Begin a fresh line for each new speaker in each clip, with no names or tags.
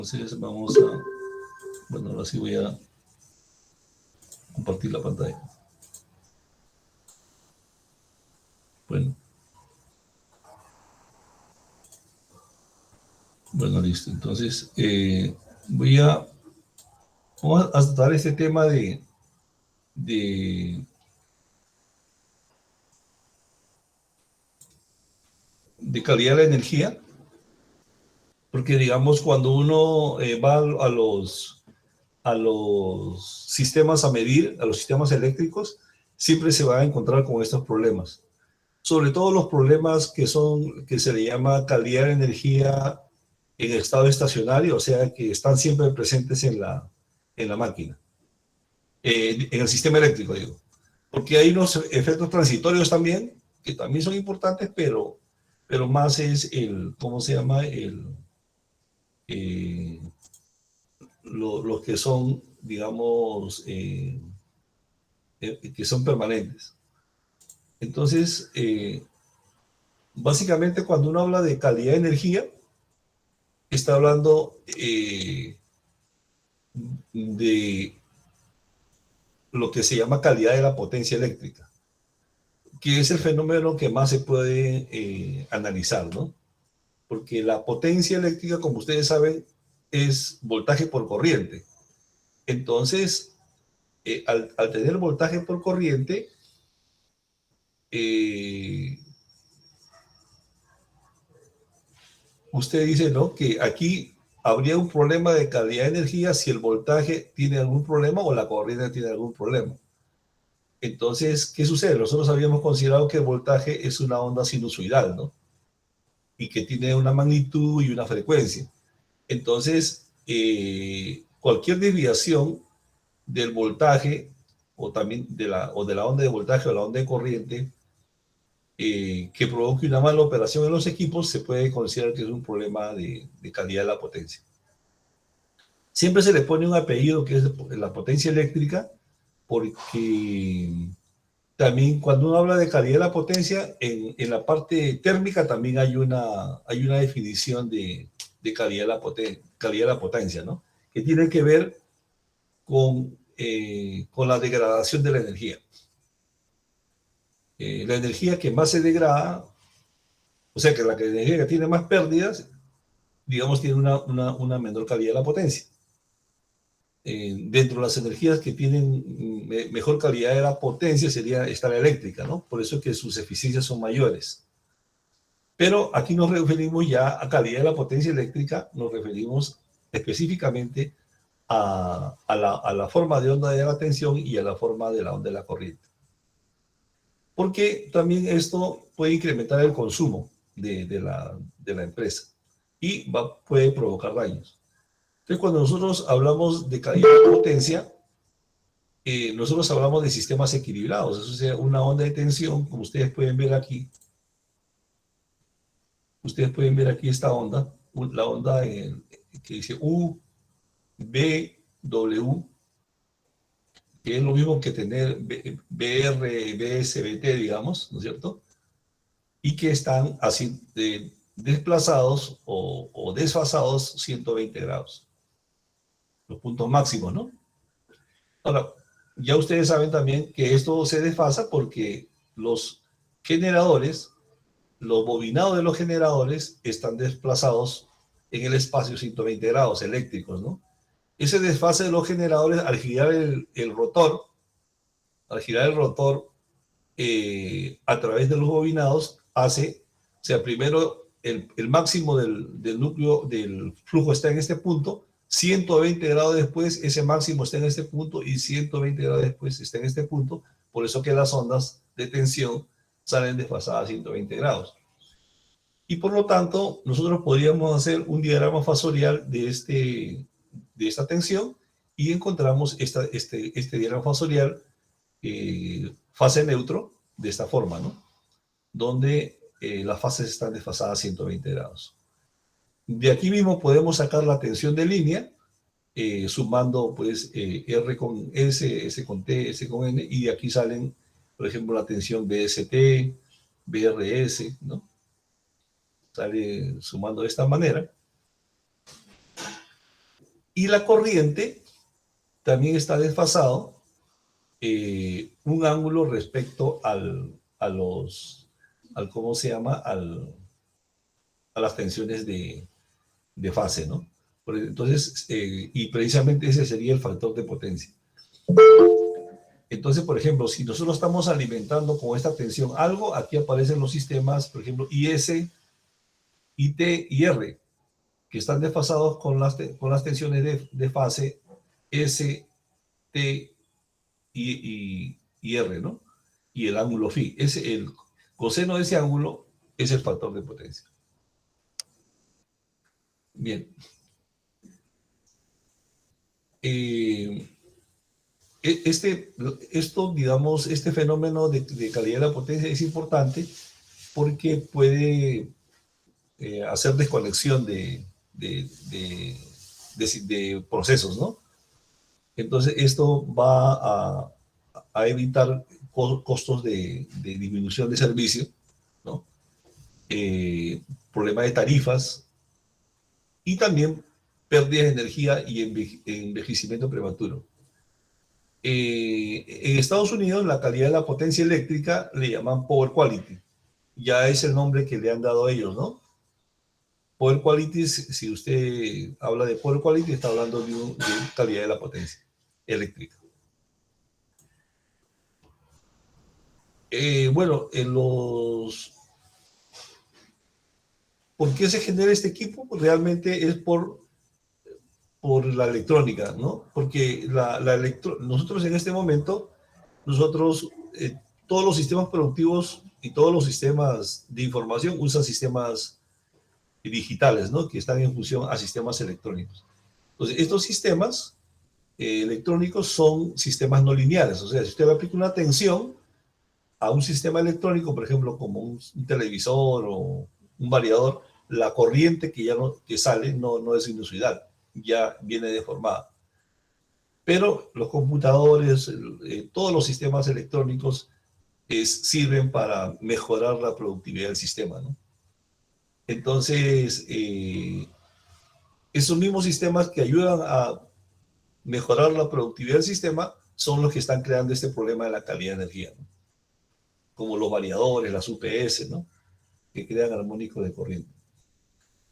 Entonces vamos a, bueno, ahora sí voy a compartir la pantalla. Bueno, listo. Entonces vamos a tratar este tema de, de calidad de la energía, porque digamos cuando uno va a los sistemas a medir, a los sistemas eléctricos, siempre se va a encontrar con estos problemas. Sobre todo los problemas que se le llama calidad de energía en estado estacionario, o sea, que están siempre presentes en la máquina, en el sistema eléctrico, digo. Porque hay unos efectos transitorios también, que también son importantes, pero más es ¿cómo se llama? Eh, los que son, digamos, que son permanentes. Entonces, básicamente cuando uno habla de calidad de energía, está hablando de lo que se llama calidad de la potencia eléctrica, que es el fenómeno que más se puede analizar, ¿no? Porque la potencia eléctrica, como ustedes saben, es voltaje por corriente. Entonces, al tener voltaje por corriente, usted dice, ¿no?, que aquí habría un problema de calidad de energía si el voltaje tiene algún problema o la corriente tiene algún problema. Entonces, ¿qué sucede? Nosotros habíamos considerado que el voltaje es una onda sinusoidal, ¿no? Y que tiene una magnitud y una frecuencia. Entonces, cualquier desviación del voltaje o también de la onda de voltaje o la onda de corriente que provoque una mala operación en los equipos, se puede considerar que es un problema de calidad de la potencia. Siempre se le pone un apellido que es la potencia eléctrica, porque también cuando uno habla de calidad de la potencia, en la parte térmica también hay una definición de calidad de la potencia, ¿no? Que tiene que ver con la degradación de la energía. La energía que más se degrada, o sea que la energía que tiene más pérdidas, digamos, tiene una menor calidad de la potencia. Dentro de las energías que tienen mejor calidad de la potencia está la eléctrica, ¿no? Por eso es que sus eficiencias son mayores. Pero aquí nos referimos ya a calidad de la potencia eléctrica, nos referimos específicamente a la forma de onda de la tensión y a la forma de la onda de la corriente. Porque también esto puede incrementar el consumo de la empresa y puede provocar daños. Entonces, cuando nosotros hablamos de calidad de potencia, nosotros hablamos de sistemas equilibrados. Eso sea una onda de tensión, como ustedes pueden ver aquí. Ustedes pueden ver aquí esta onda, la onda que dice U, B, W, que es lo mismo que tener BR, BS, BT, digamos, ¿no es cierto? Y que están así desplazados o desfasados 120 grados. Los puntos máximos, ¿no? Ahora, ya ustedes saben también que esto se desfasa porque los generadores, los bobinados de los generadores están desplazados en el espacio 120 grados eléctricos, ¿no? Ese desfase de los generadores al girar el rotor, a través de los bobinados hace, o sea, primero el máximo del núcleo del flujo está en este punto, 120 grados después ese máximo está en este punto y 120 grados después está en este punto, por eso que las ondas de tensión salen desfasadas a 120 grados. Y por lo tanto, nosotros podríamos hacer un diagrama fasorial de esta tensión y encontramos este diagrama fasorial fase neutro de esta forma, ¿no? Donde las fases están desfasadas a 120 grados. De aquí mismo podemos sacar la tensión de línea, sumando pues R con S, S con T, S con N, y de aquí salen, por ejemplo, la tensión BST, BRS, ¿no? Sale sumando de esta manera. Y la corriente también está desfasado un ángulo respecto ¿cómo se llama? A las tensiones de fase, ¿no? Entonces, y precisamente ese sería el factor de potencia. Entonces, por ejemplo, si nosotros estamos alimentando con esta tensión algo, aquí aparecen los sistemas, por ejemplo, IS, IT y R, que están desfasados con las tensiones de fase S, T y R, ¿no? Y el ángulo phi. El coseno de ese ángulo es el factor de potencia. Bien. Digamos, este fenómeno de calidad de la potencia es importante porque puede hacer desconexión de procesos, ¿no? Entonces, esto va a evitar costos de disminución de servicio, ¿no? Problema de tarifas y también pérdidas de energía y envejecimiento prematuro. En Estados Unidos, la calidad de la potencia eléctrica le llaman Power Quality. Ya es el nombre que le han dado a ellos, ¿no? Power Quality, si usted habla de Power Quality, está hablando de calidad de la potencia eléctrica. Bueno, ¿por qué se genera este equipo? Pues realmente es por la electrónica, ¿no? Porque nosotros en este momento, todos los sistemas productivos y todos los sistemas de información usan sistemas digitales, ¿no? Que están en función a sistemas electrónicos. Entonces, estos sistemas electrónicos son sistemas no lineales. O sea, si usted le aplica una tensión a un sistema electrónico, por ejemplo, como un televisor o un variador, la corriente que sale no es inusual, ya viene deformada. Pero los computadores, todos los sistemas electrónicos sirven para mejorar la productividad del sistema, ¿no? Entonces, esos mismos sistemas que ayudan a mejorar la productividad del sistema son los que están creando este problema de la calidad de energía, ¿no? Como los variadores, las UPS, ¿no? Que crean armónicos de corriente.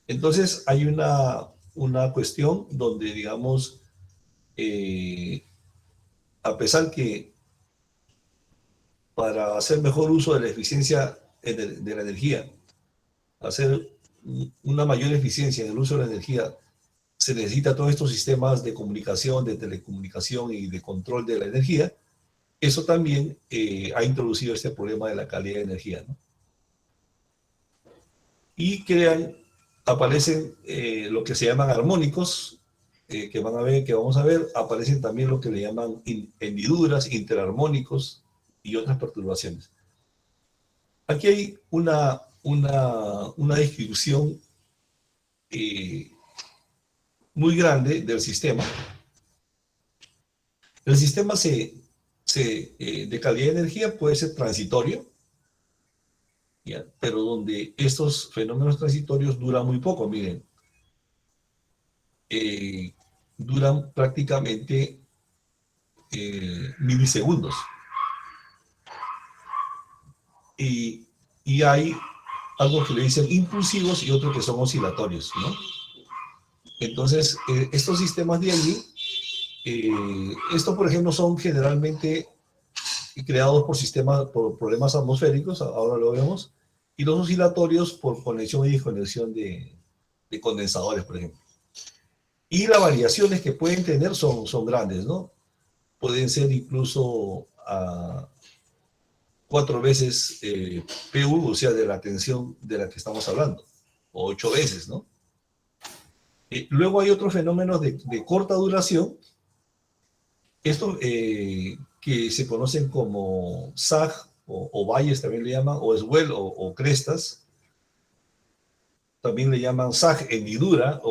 Entonces, hay una cuestión donde, digamos, a pesar que para hacer mejor uso de la eficiencia de la energía, hacer una mayor eficiencia en el uso de la energía, se necesita todos estos sistemas de comunicación, de telecomunicación y de control de la energía. Eso también ha introducido este problema de la calidad de energía, ¿no? Y aparecen lo que se llaman armónicos, que vamos a ver, aparecen también lo que le llaman hendiduras, interarmónicos y otras perturbaciones. Aquí hay una distribución muy grande del sistema. El sistema de calidad de energía puede ser transitorio, ¿ya? Pero donde estos fenómenos transitorios duran muy poco, miren, duran prácticamente milisegundos. Y hay algo que le dicen impulsivos y otro que son oscilatorios, ¿no? Entonces, estos sistemas de allí, estos, por ejemplo, son generalmente creados por problemas atmosféricos, ahora lo vemos, y los oscilatorios por conexión y desconexión de condensadores, por ejemplo. Y las variaciones que pueden tener son grandes, ¿no? Pueden ser incluso 4 veces PU, o sea, de la tensión de la que estamos hablando, o 8 veces, ¿no? Luego hay otros fenómenos de corta duración, estos que se conocen como sag o valles también le llaman, o swell o crestas, también le llaman sag, hendidura,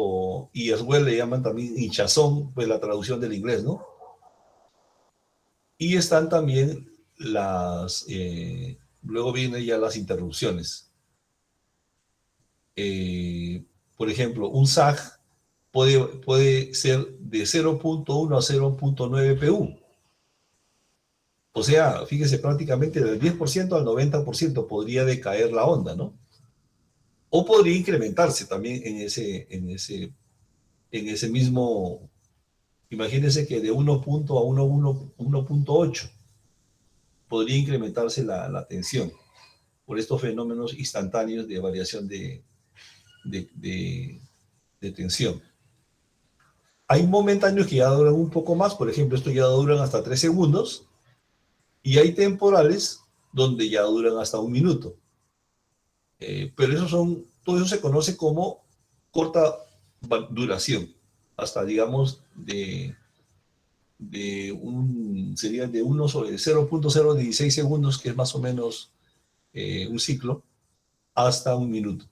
y swell le llaman también hinchazón, pues la traducción del inglés, ¿no? Y están también luego vienen ya las interrupciones. Por ejemplo, un sag puede ser de 0.1 a 0.9 PU. O sea, fíjese, prácticamente del 10% al 90% podría decaer la onda, ¿no? O podría incrementarse también en ese mismo, imagínense que de 1 a 1.8 podría incrementarse la tensión por estos fenómenos instantáneos de variación de, de, de tensión. Hay momentáneos que ya duran un poco más, por ejemplo, estos ya duran hasta 3 segundos, y hay temporales donde ya duran hasta 1 minuto. Pero todo eso se conoce como corta duración, hasta digamos sería de 1 sobre 0.016 segundos, que es más o menos un ciclo, hasta 1 minuto.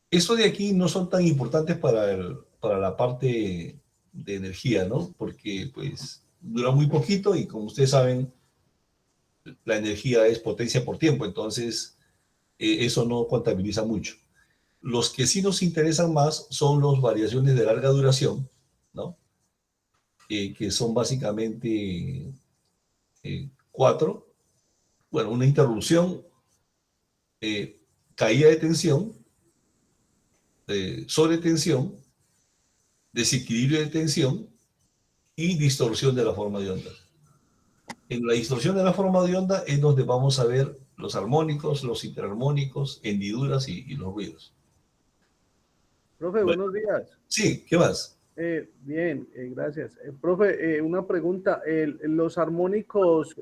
Eso de aquí no son tan importantes para la parte de energía, ¿no? Porque pues dura muy poquito y como ustedes saben, la energía es potencia por tiempo, entonces eso no contabiliza mucho. Los que sí nos interesan más son las variaciones de larga duración, ¿no? Que son básicamente 4. Bueno, una interrupción, caída de tensión, sobretensión, desequilibrio de tensión y distorsión de la forma de onda. En la distorsión de la forma de onda es donde vamos a ver los armónicos, los interarmónicos, hendiduras y los ruidos.
Profe,
Bueno,
buenos días.
sí, ¿qué más?
Bien, gracias. Profe, una pregunta. ¿Los armónicos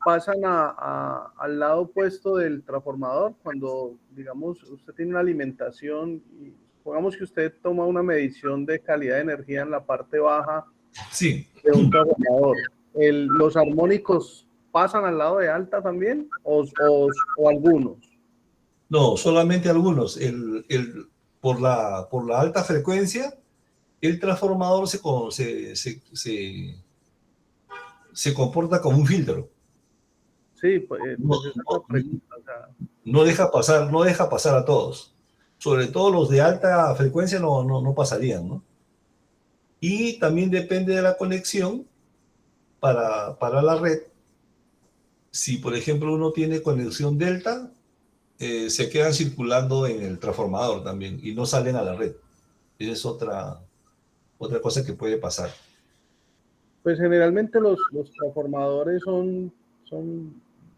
pasan al lado opuesto del transformador cuando, digamos, usted tiene una alimentación y pongamos que usted toma una medición de calidad de energía en la parte baja
Sí.
de un transformador? ¿Los armónicos pasan al lado de alta también o algunos?
No, solamente algunos. Por la alta frecuencia, el transformador se comporta como un filtro.
Sí, pues esa es la pregunta. O sea,
no deja pasar a todos. Sobre todo los de alta frecuencia no pasarían, ¿no? Y también depende de la conexión para la red. Si, por ejemplo, uno tiene conexión delta, se quedan circulando en el transformador también y no salen a la red. Esa es otra cosa que puede pasar.
pues generalmente los transformadores son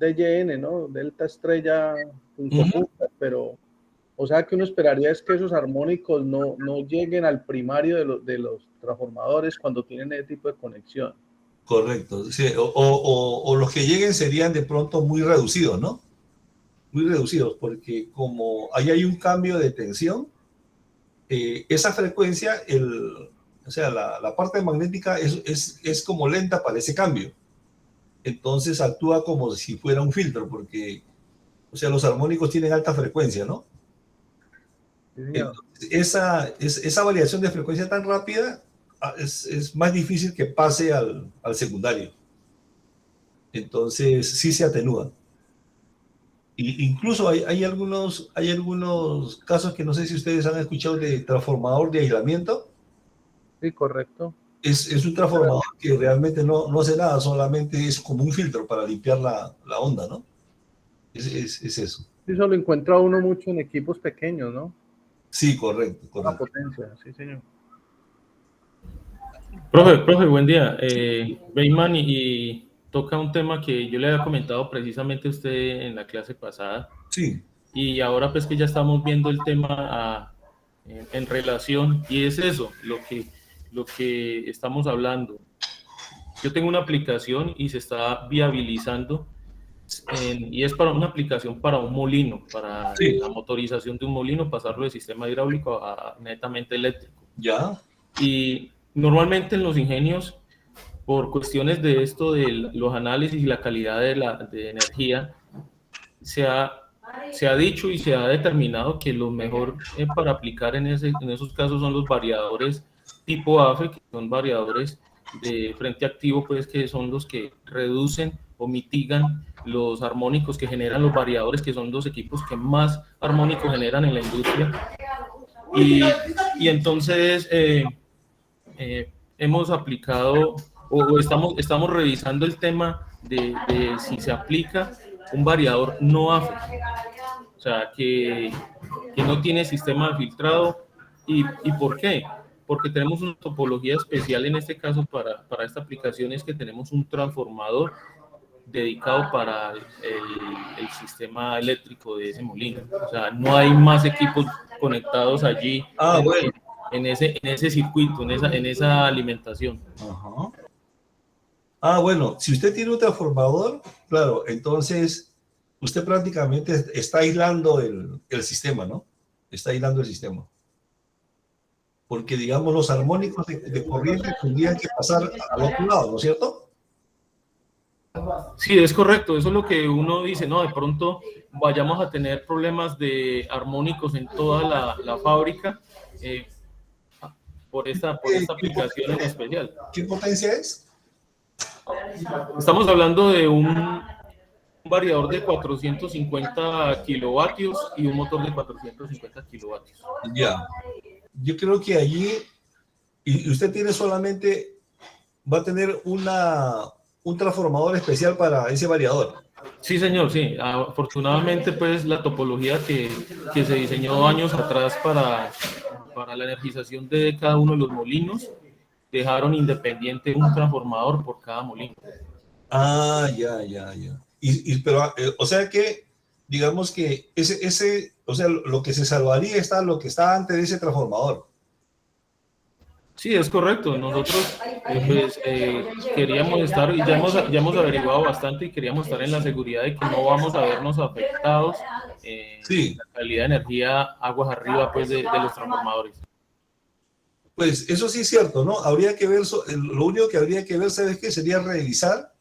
DYN, ¿no? Delta estrella punto punta, pero o sea que uno esperaría es que esos armónicos no lleguen al primario de los transformadores cuando tienen ese tipo de conexión.
Correcto. Sí, o los que lleguen serían de pronto muy reducidos, ¿no? Muy reducidos, porque como ahí hay un cambio de tensión, esa frecuencia, o sea, la parte magnética es como lenta para ese cambio. Entonces actúa como si fuera un filtro, porque, o sea, los armónicos tienen alta frecuencia, ¿no?
Sí, señor.
Entonces, esa variación de frecuencia tan rápida es más difícil que pase al secundario. Entonces, sí se atenúa. Incluso hay algunos casos que no sé si ustedes han escuchado de transformador de aislamiento.
Sí, correcto.
Es un transformador que realmente no hace nada, solamente es como un filtro para limpiar la onda, ¿no? Es eso.
Sí, eso lo encuentra uno mucho en equipos pequeños, ¿no?
Sí, correcto.
La potencia, sí, señor.
Profe, buen día. Beyman, y toca un tema que yo le había comentado precisamente a usted en la clase pasada.
Sí.
Y ahora pues que ya estamos viendo el tema en relación, y es eso, lo que estamos hablando. Yo tengo una aplicación y se está viabilizando, y es para una aplicación para un molino, para la motorización de un molino, pasarlo de sistema hidráulico a netamente eléctrico.
Ya.
Y normalmente en los ingenios, por cuestiones de esto, de los análisis y la calidad de energía, se ha dicho y se ha determinado que lo mejor para aplicar en esos casos son los variadores tipo AFE, que son variadores de frente activo, pues que son los que reducen o mitigan los armónicos que generan los variadores, que son los equipos que más armónicos generan en la industria. Y entonces hemos aplicado o estamos revisando el tema de si se aplica un variador no AFE, o sea, que no tiene sistema de filtrado. ¿Y por qué? Porque tenemos una topología especial en este caso para esta aplicación, es que tenemos un transformador dedicado para el sistema eléctrico de ese molino. O sea, no hay más equipos conectados allí
Bueno.
en ese circuito, en esa alimentación.
Ajá. Bueno, si usted tiene un transformador, claro, entonces usted prácticamente está aislando el sistema, ¿no? Está aislando el sistema. Porque, digamos, los armónicos de corriente tendrían que pasar al otro lado, ¿no es cierto?
Sí, es correcto. Eso es lo que uno dice, ¿no? De pronto vayamos a tener problemas de armónicos en toda la fábrica por esta aplicación en especial.
¿Qué potencia es?
Estamos hablando de un variador de 450 kilovatios y un motor de 450 kilovatios.
Ya. Yo creo que allí, y usted tiene solamente, va a tener un transformador especial para ese variador.
Sí, señor, sí. Afortunadamente, pues la topología que se diseñó años atrás para la energización de cada uno de los molinos, dejaron independiente un transformador por cada molino.
Ya. Pero, o sea que, digamos que o sea, lo que se salvaría está lo que está antes de ese transformador.
Sí, es correcto. Nosotros queríamos estar, y ya hemos averiguado bastante, y queríamos estar en la seguridad de que no vamos a vernos afectados en la calidad de energía aguas arriba, pues, de los transformadores.
Pues eso sí es cierto, ¿no? Habría que ver, lo único que habría que ver, ¿sabes qué? Sería revisar,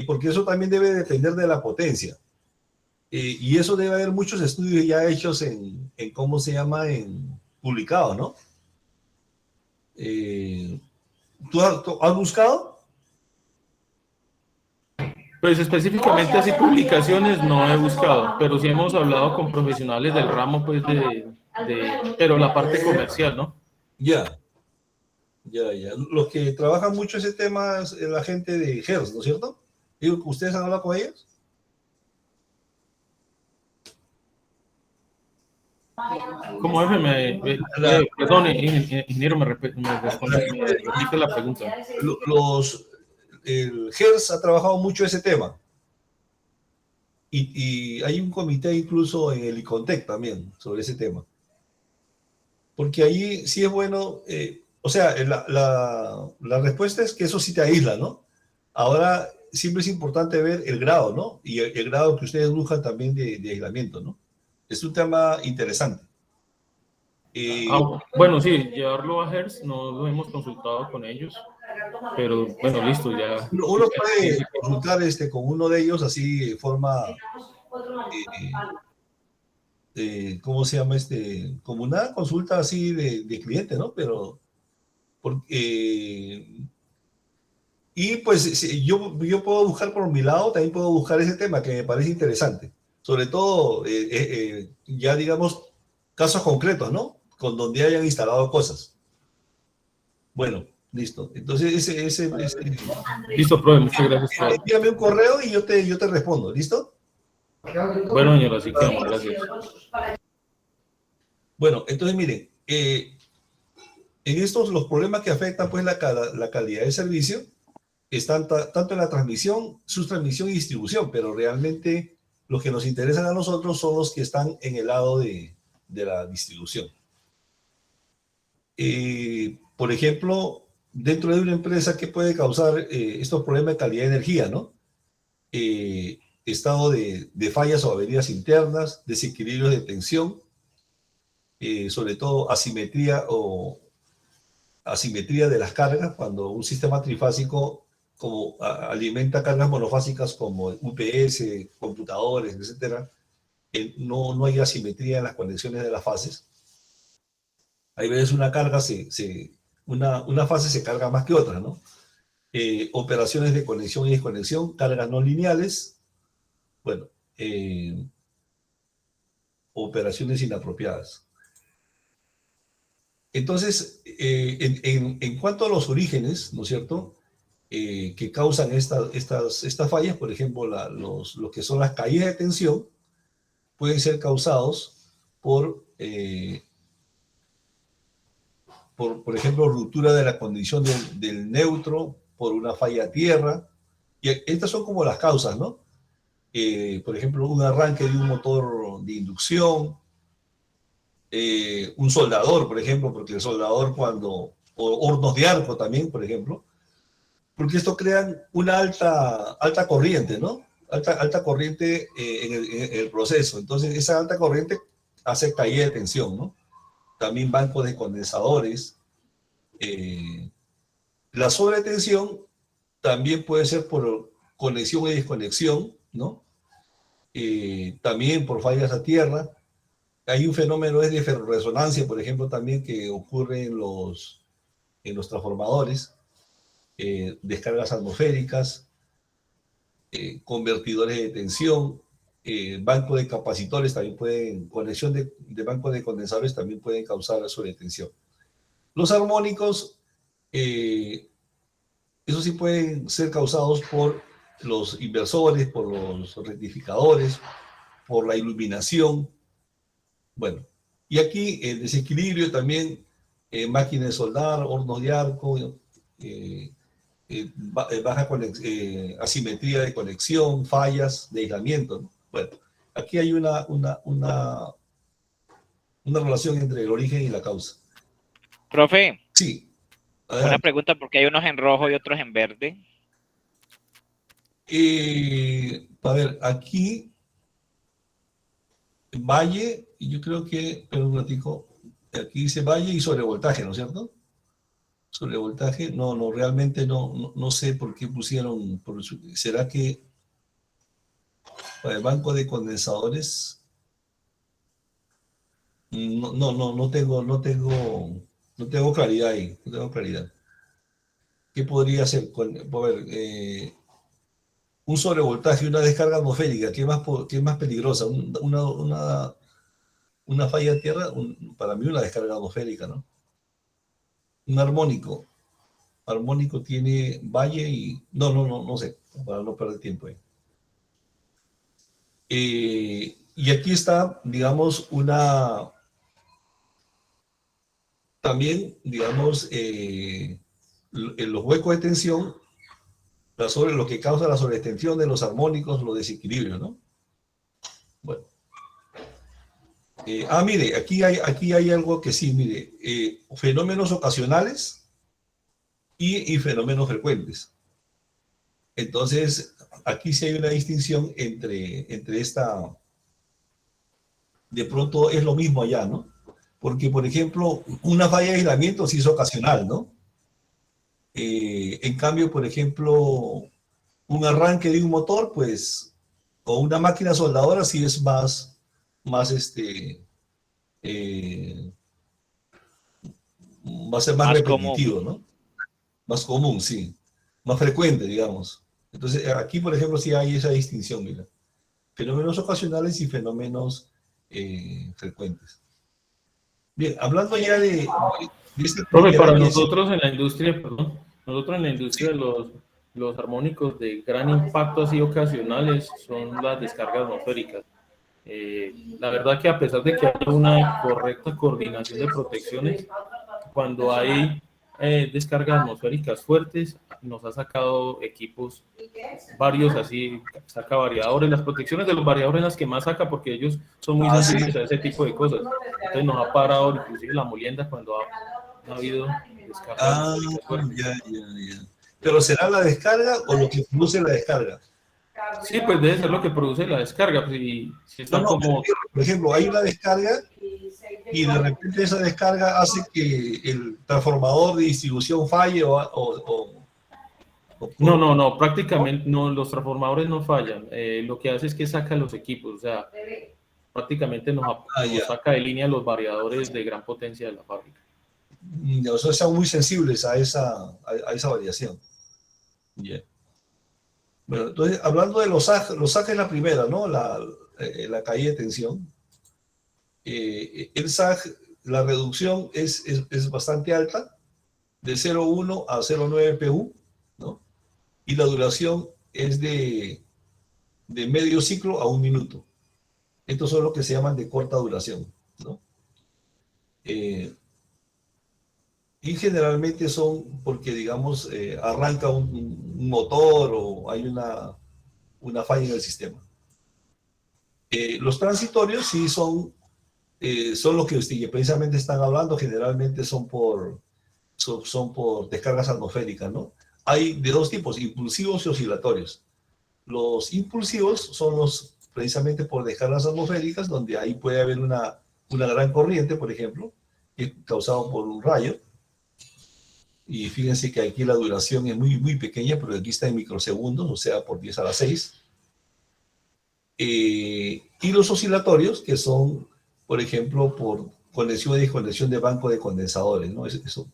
porque eso también debe depender de la potencia. Y eso debe haber muchos estudios ya hechos en ¿cómo se llama? En publicados, ¿no? ¿Tú has buscado?
Pues específicamente así publicaciones no he buscado, pero sí hemos hablado con profesionales del ramo, pues, pero la parte comercial, ¿no?
Ya. Los que trabajan mucho ese tema es la gente de Hertz, ¿no es cierto? Digo, ¿ustedes han hablado con ellos?
Como perdón, ingeniero, me repite la pregunta.
El Hertz ha trabajado mucho ese tema. Y hay un comité incluso en el ICONTEC también sobre ese tema. Porque ahí sí es bueno, o sea, la respuesta es que eso sí te aísla, ¿no? Ahora siempre es importante ver el grado, ¿no? Y el grado que ustedes buscan también de aislamiento, ¿no? Es un tema interesante.
Bueno, sí, llevarlo a Hertz, no lo hemos consultado con ellos, pero bueno, listo, ya.
Uno puede consultar con uno de ellos así de forma, ¿cómo se llama? Como una consulta así de cliente, ¿no? Pero, y pues yo puedo buscar por mi lado, también puedo buscar ese tema que me parece interesante. Sobre todo, ya digamos, casos concretos, ¿no? Con donde hayan instalado cosas. Bueno, listo. Entonces,
Listo, profe, muchas gracias.
Envíame un correo y yo te respondo, ¿listo?
Bueno, señor, así que gracias.
Bueno, entonces miren, en estos los problemas que afectan pues la calidad del servicio están tanto en la transmisión, subtransmisión y distribución, pero realmente los que nos interesan a nosotros son los que están en el lado de la distribución. Por ejemplo, dentro de una empresa, ¿qué puede causar estos problemas de calidad de energía, ¿no? Estado de fallas o averías internas, desequilibrios de tensión, sobre todo asimetría de las cargas, cuando un sistema trifásico como alimenta cargas monofásicas como UPS, computadores, etcétera, no hay asimetría en las conexiones de las fases. Hay veces una carga, una fase se carga más que otra, ¿no? Operaciones de conexión y desconexión, cargas no lineales, bueno, operaciones inapropiadas. Entonces, en cuanto a los orígenes, ¿no es cierto?, que causan estas fallas, por ejemplo, lo que son las caídas de tensión, pueden ser causados por ejemplo, ruptura de la condición del neutro, por una falla a tierra. Y estas son como las causas, ¿no? Por ejemplo, un arranque de un motor de inducción, un soldador, por ejemplo, porque el soldador o hornos de arco también, por ejemplo, porque esto crea una alta corriente, ¿no? Alta corriente en el proceso. Entonces, esa alta corriente hace caída de tensión, ¿no? También bancos de condensadores. La sobretensión también puede ser por conexión y desconexión, ¿no? También por fallas a tierra. Hay un fenómeno de ferrorresonancia, por ejemplo, también que ocurre en los transformadores, descargas atmosféricas, convertidores de tensión, banco de capacitores también conexión de banco de condensadores también pueden causar sobretensión. Los armónicos, eso sí pueden ser causados por los inversores, por los rectificadores, por la iluminación. Bueno, y aquí el desequilibrio también, máquinas de soldar, hornos de arco, baja asimetría de conexión, fallas de aislamiento, ¿no? Bueno, aquí hay una relación entre el origen y la causa.
Profe,
Sí.
una pregunta, porque hay unos en rojo y otros en verde.
A ver, aquí valle, y yo creo que, pero un ratico, aquí dice valle y sobrevoltaje, ¿no es cierto? Sobrevoltaje, no, realmente no sé por qué pusieron, ¿será que para el banco de condensadores? No tengo claridad ahí, no tengo claridad. ¿Qué podría ser? A ver, un sobrevoltaje, una descarga atmosférica, ¿qué es más peligrosa? Una falla de tierra, para mí una descarga atmosférica, ¿no? Un armónico tiene valle y... No sé, para no perder tiempo ahí. Y aquí está, digamos, también, digamos, en los huecos de tensión, lo que causa la sobretensión de los armónicos, los desequilibrios, ¿no? Bueno. Mire, aquí hay algo que sí, mire, fenómenos ocasionales y fenómenos frecuentes. Entonces, aquí sí hay una distinción entre esta, de pronto es lo mismo allá, ¿no? Porque, por ejemplo, una falla de aislamiento sí es ocasional, ¿no? En cambio, por ejemplo, un arranque de un motor, pues, o una máquina soldadora sí es más va a ser más repetitivo, ¿no? Más común, sí. Más frecuente, digamos. Entonces, aquí, por ejemplo, sí hay esa distinción, mira. Fenómenos ocasionales y fenómenos frecuentes. Bien, hablando ya de este...
Profe, para nosotros en la industria, perdón, nosotros en la industria los armónicos de gran impacto así ocasionales son las descargas atmosféricas. La verdad que a pesar de que hay una correcta coordinación de protecciones, cuando hay descargas atmosféricas fuertes, nos ha sacado equipos varios así, saca variadores, las protecciones de los variadores las que más saca porque ellos son muy sensibles a ese tipo de cosas. Entonces nos ha parado inclusive la molienda cuando ha habido descargas atmosféricas fuertes.
Ya. ¿Pero será la descarga o lo que produce la descarga?
Sí, pues debe ser lo que produce la descarga. Pues, si está como...
Por ejemplo, hay una descarga y de repente esa descarga hace que el transformador de distribución falle
No, prácticamente no, los transformadores no fallan. Lo que hace es que saca los equipos, o sea, prácticamente nos saca de línea los variadores de gran potencia de la fábrica.
O sea, son muy sensibles a esa variación. Yeah. Bueno, entonces, hablando de los SAG es la primera, ¿no? La caída de tensión. El SAG la reducción es bastante alta, de 0,1 a 0,9 PU, ¿no? Y la duración es de medio ciclo a 1 minuto. Estos son los que se llaman de corta duración, ¿no? Y generalmente son porque, digamos, arranca un motor o hay una falla en el sistema. Los transitorios sí son los que usted precisamente están hablando, generalmente son por descargas atmosféricas, ¿no? Hay de dos tipos, impulsivos y oscilatorios. Los impulsivos son los precisamente por descargas atmosféricas, donde ahí puede haber una gran corriente, por ejemplo, causado por un rayo. Y fíjense que aquí la duración es muy, muy pequeña, pero aquí está en microsegundos, o sea, por 10 a la 6. Y los oscilatorios, que son, por ejemplo, por conexión y desconexión de banco de condensadores, ¿no? Eso.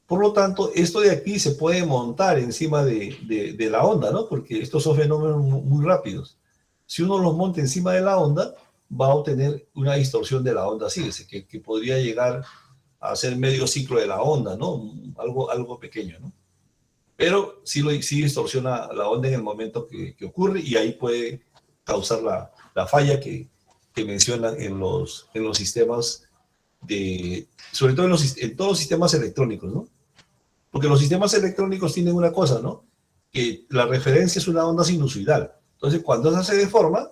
Por lo tanto, esto de aquí se puede montar encima de la onda, ¿no? Porque estos son fenómenos muy rápidos. Si uno los monta encima de la onda, va a obtener una distorsión de la onda, así, que podría llegar a ser medio ciclo de la onda, ¿no? Algo pequeño, ¿no? Pero sí distorsiona la onda en el momento que ocurre y ahí puede causar la falla que mencionan en los sistemas sobre todo en todos los sistemas electrónicos, ¿no? Porque los sistemas electrónicos tienen una cosa, ¿no? Que la referencia es una onda sinusoidal. Entonces, cuando esa se deforma,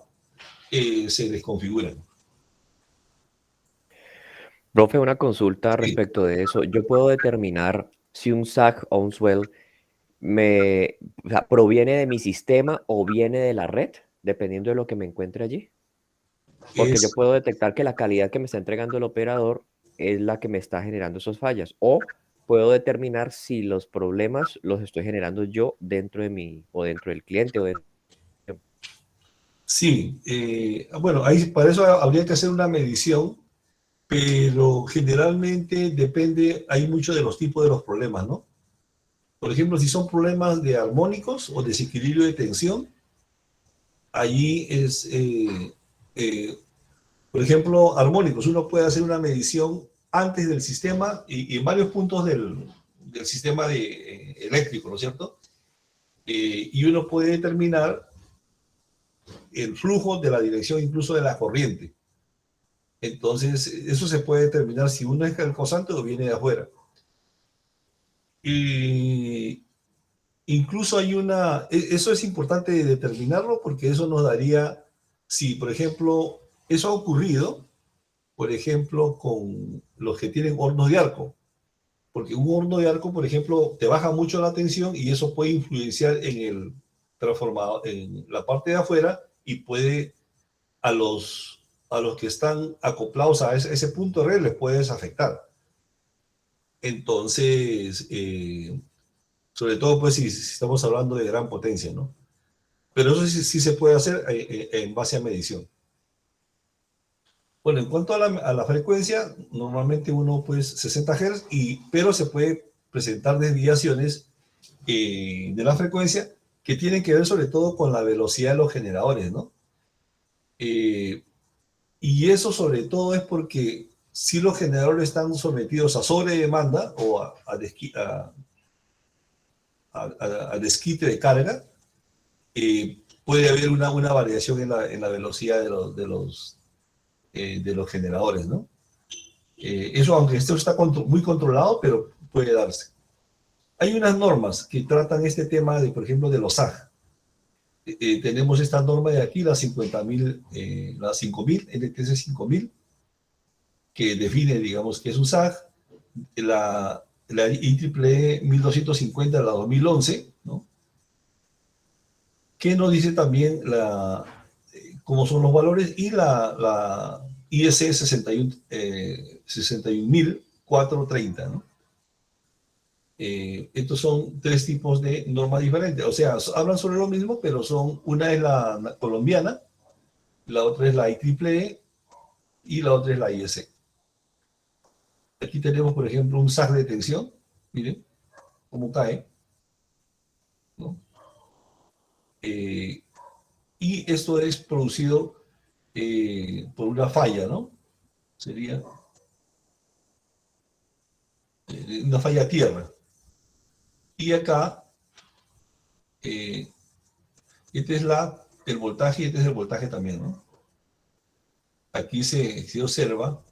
se desconfiguran.
Profe, una consulta
Sí.
respecto de eso. ¿Yo puedo determinar si un sag o un swell o sea, proviene de mi sistema o viene de la red, dependiendo de lo que me encuentre allí? Porque yo puedo detectar que la calidad que me está entregando el operador es la que me está generando esas fallas. O puedo determinar si los problemas los estoy generando yo dentro de o dentro del cliente.
Sí, bueno, para eso habría que hacer una medición, pero generalmente depende, hay mucho de los tipos de los problemas, ¿no? Por ejemplo, si son problemas de armónicos o desequilibrio de tensión, allí por ejemplo, armónicos, uno puede hacer una medición antes del sistema y en varios puntos del sistema eléctrico, ¿no es cierto? Y uno puede determinar el flujo de la dirección incluso de la corriente. Entonces, eso se puede determinar si uno es el causante o viene de afuera. Y incluso eso es importante determinarlo porque eso nos daría, si por ejemplo, eso ha ocurrido, por ejemplo, con los que tienen hornos de arco, porque un horno de arco, por ejemplo, te baja mucho la tensión y eso puede influenciar en el transformador, en la parte de afuera y puede a los que están acoplados a ese punto de red les puedes afectar. Entonces, sobre todo pues si estamos hablando de gran potencia, ¿no? Pero eso sí se puede hacer en base a medición. Bueno, en cuanto a la frecuencia, normalmente uno pues 60 Hz, pero se puede presentar desviaciones de la frecuencia que tienen que ver sobre todo con la velocidad de los generadores, ¿no? Y eso sobre todo es porque si los generadores están sometidos a sobredemanda o a desquite de carga, puede haber una variación en la velocidad de los generadores, ¿no? Eso, aunque esto está muy controlado, pero puede darse. Hay unas normas que tratan este tema, por ejemplo, de los SAG. Tenemos esta norma de aquí, la 50.000, la 5.000, NTC 5.000, que define, digamos, qué es un SAG. La IEEE 1250 de la 2011, ¿no? Que nos dice también cómo son los valores, y la IEC 61.430, ¿no? Estos son tres tipos de normas diferentes, o sea, hablan sobre lo mismo, pero una es la colombiana, la otra es la IEEE y la otra es la IEC. Aquí tenemos, por ejemplo, un SAG de tensión, miren cómo cae, ¿no? Y esto es producido por una falla, ¿no? sería una falla a tierra. Y acá, este es el voltaje y este es el voltaje también, ¿no? Aquí se observa,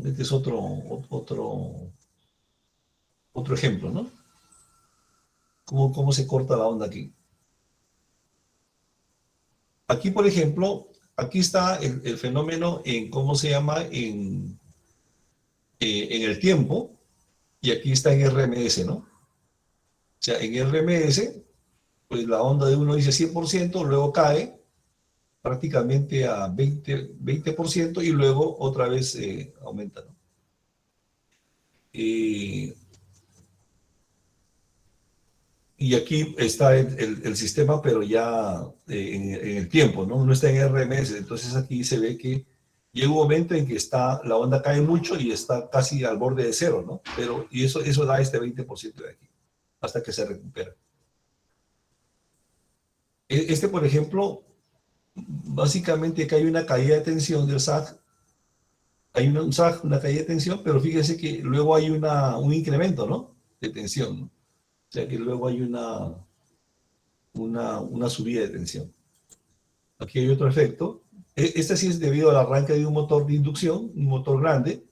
este es otro ejemplo, ¿no? ¿Cómo se corta la onda aquí? Aquí, por ejemplo, aquí está el fenómeno en, ¿cómo se llama? En el tiempo, y aquí está en RMS, ¿no? O sea, en RMS, pues la onda de uno dice 100%, luego cae prácticamente a 20% y luego otra vez aumenta, ¿no? Y aquí está el sistema, pero ya en el tiempo, ¿no? No está en RMS. Entonces aquí se ve que llega un momento en que la onda cae mucho y está casi al borde de cero, ¿no? Y eso da este 20% de aquí, hasta que se recupera. Por ejemplo, básicamente que hay una caída de tensión del SAG. Hay un SAG, una caída de tensión, pero fíjense que luego hay un incremento, ¿no? De tensión, ¿no? O sea que luego hay una subida de tensión. Aquí hay otro efecto. Este sí es debido al arranque de un motor de inducción, un motor grande.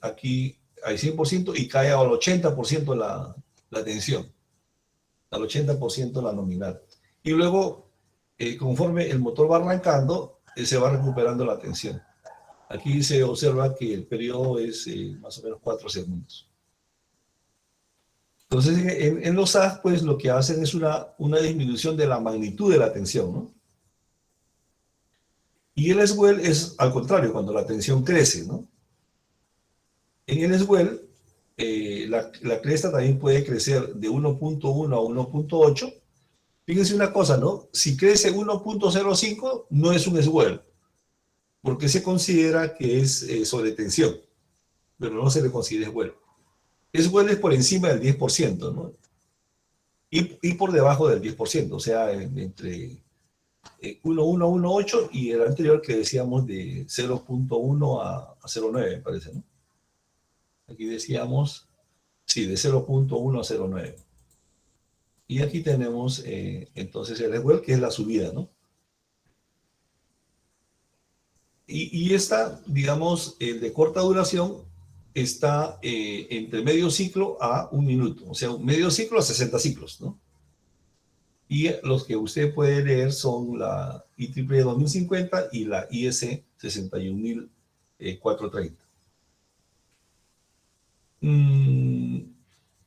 Aquí hay 100% y cae al 80% la tensión, al 80% la nominal. Y luego, conforme el motor va arrancando, se va recuperando la tensión. Aquí se observa que el periodo es más o menos 4 segundos. Entonces, en los SAG, pues lo que hacen es una disminución de la magnitud de la tensión, ¿no? Y el swell es al contrario, cuando la tensión crece, ¿no? En el swell, la cresta también puede crecer de 1.1 a 1.8. Fíjense una cosa, ¿no? Si crece 1.05, no es un swell, porque se considera que es sobretensión, pero no se le considera swell. Swell es por encima del 10%, ¿no? Y por debajo del 10%, o sea, entre 1.118 y el anterior que decíamos de 0.1 a 0.9, me parece, ¿no? Aquí decíamos, sí, de 0.1 a 0.9. Y aquí tenemos entonces el swell, que es la subida, ¿no? Y esta, digamos, de corta duración, está entre medio ciclo a 1 minuto, o sea, medio ciclo a 60 ciclos, ¿no? Y los que usted puede leer son la IEEE 2050 y la IS 61430.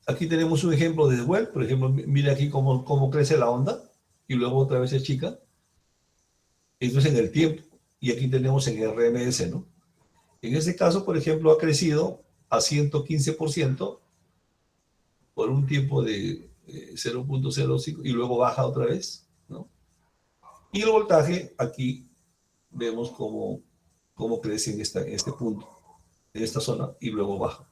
Aquí tenemos un ejemplo de swell, por ejemplo, mire aquí cómo crece la onda y luego otra vez se achica. Esto es en el tiempo y aquí tenemos en RMS, ¿no? En este caso, por ejemplo, ha crecido a 115% por un tiempo de 0.05 y luego baja otra vez, ¿no? Y el voltaje, aquí vemos cómo crece en este punto, en esta zona, y luego baja.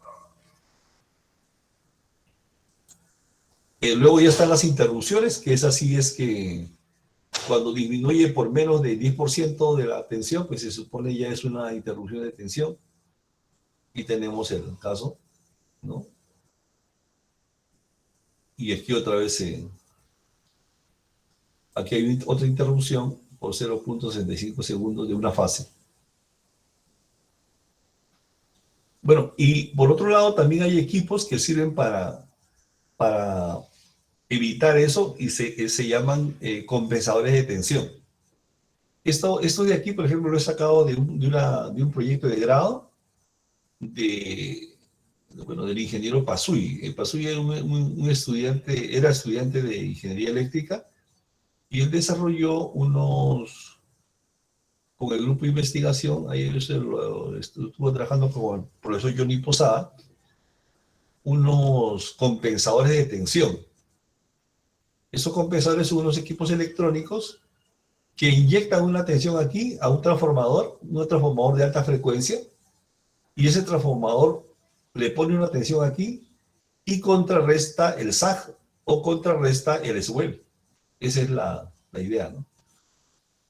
Luego ya están las interrupciones, que es así, es que cuando disminuye por menos de 10% de la tensión, pues se supone ya es una interrupción de tensión. Y tenemos el caso, ¿no? Y aquí otra vez, aquí hay otra interrupción por 0.65 segundos de una fase. Bueno, y por otro lado también hay equipos que sirven para evitar eso y se llaman compensadores de tensión. Esto de aquí, por ejemplo, lo he sacado de un proyecto de grado del ingeniero Pasuy. Pasuy era un estudiante, era estudiante de ingeniería eléctrica y él desarrolló con el grupo de investigación, ahí él estuvo trabajando con el profesor Johnny Posada, unos compensadores de tensión. Esos compensadores son unos equipos electrónicos que inyectan una tensión aquí a un transformador de alta frecuencia, y ese transformador le pone una tensión aquí y contrarresta el SAG o contrarresta el swell. Esa es la idea, ¿no?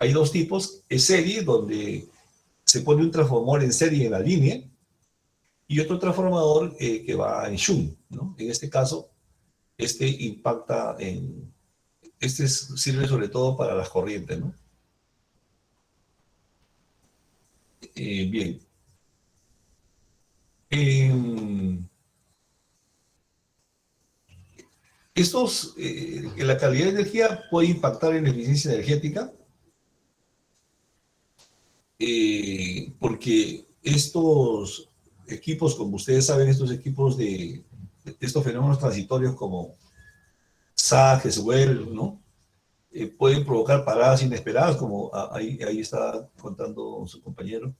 Hay dos tipos, es serie, donde se pone un transformador en serie en la línea, y otro transformador que va en shunt, ¿no? En este caso, este impacta en... sirve sobre todo para las corrientes, ¿no? Bien. La calidad de energía puede impactar en la eficiencia energética, porque estos equipos, como ustedes saben, estos equipos de estos fenómenos transitorios como SAG, Swell, ¿no? Pueden provocar paradas inesperadas, como ahí está contando su compañero.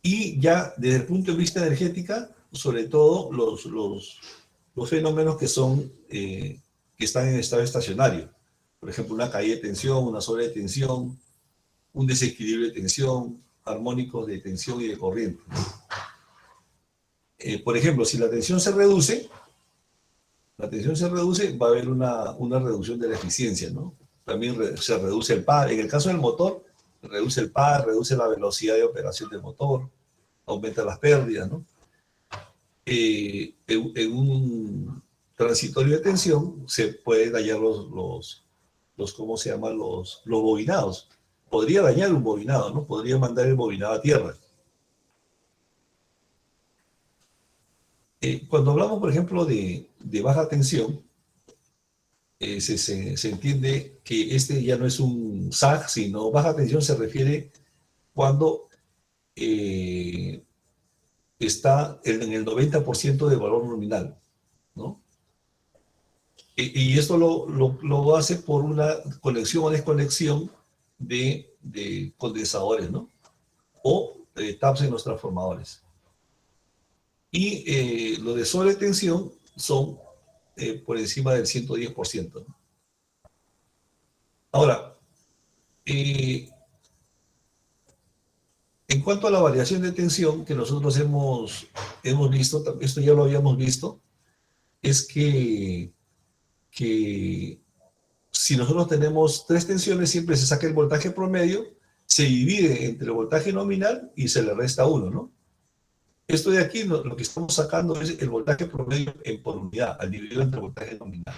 Y ya desde el punto de vista energética, sobre todo los fenómenos que están en estado estacionario. Por ejemplo, una caída de tensión, una sola de tensión, un desequilibrio de tensión, armónicos de tensión y de corriente. Por ejemplo, si la tensión se reduce, va a haber una reducción de la eficiencia, ¿no? También se reduce el par. En el caso del motor, reduce el par, reduce la velocidad de operación del motor, aumenta las pérdidas, ¿no? En un transitorio de tensión se pueden dañar ¿cómo se llama? Los bobinados. Podría dañar un bobinado, ¿no? Podría mandar el bobinado a tierra. Cuando hablamos, por ejemplo, de baja tensión, se entiende que este ya no es un SAG, sino baja tensión se refiere cuando está en el 90% de valor nominal, ¿no? Y esto lo hace por una conexión o desconexión de condensadores, ¿no? O taps en los transformadores. Y lo de sobretensión son por encima del 110%, ¿no? Ahora, en cuanto a la variación de tensión que nosotros hemos visto, esto ya lo habíamos visto, es que si nosotros tenemos 3 tensiones, siempre se saca el voltaje promedio, se divide entre el voltaje nominal y se le resta 1, ¿no? Esto de aquí, lo que estamos sacando es el voltaje promedio por unidad, al dividirlo entre el voltaje nominal.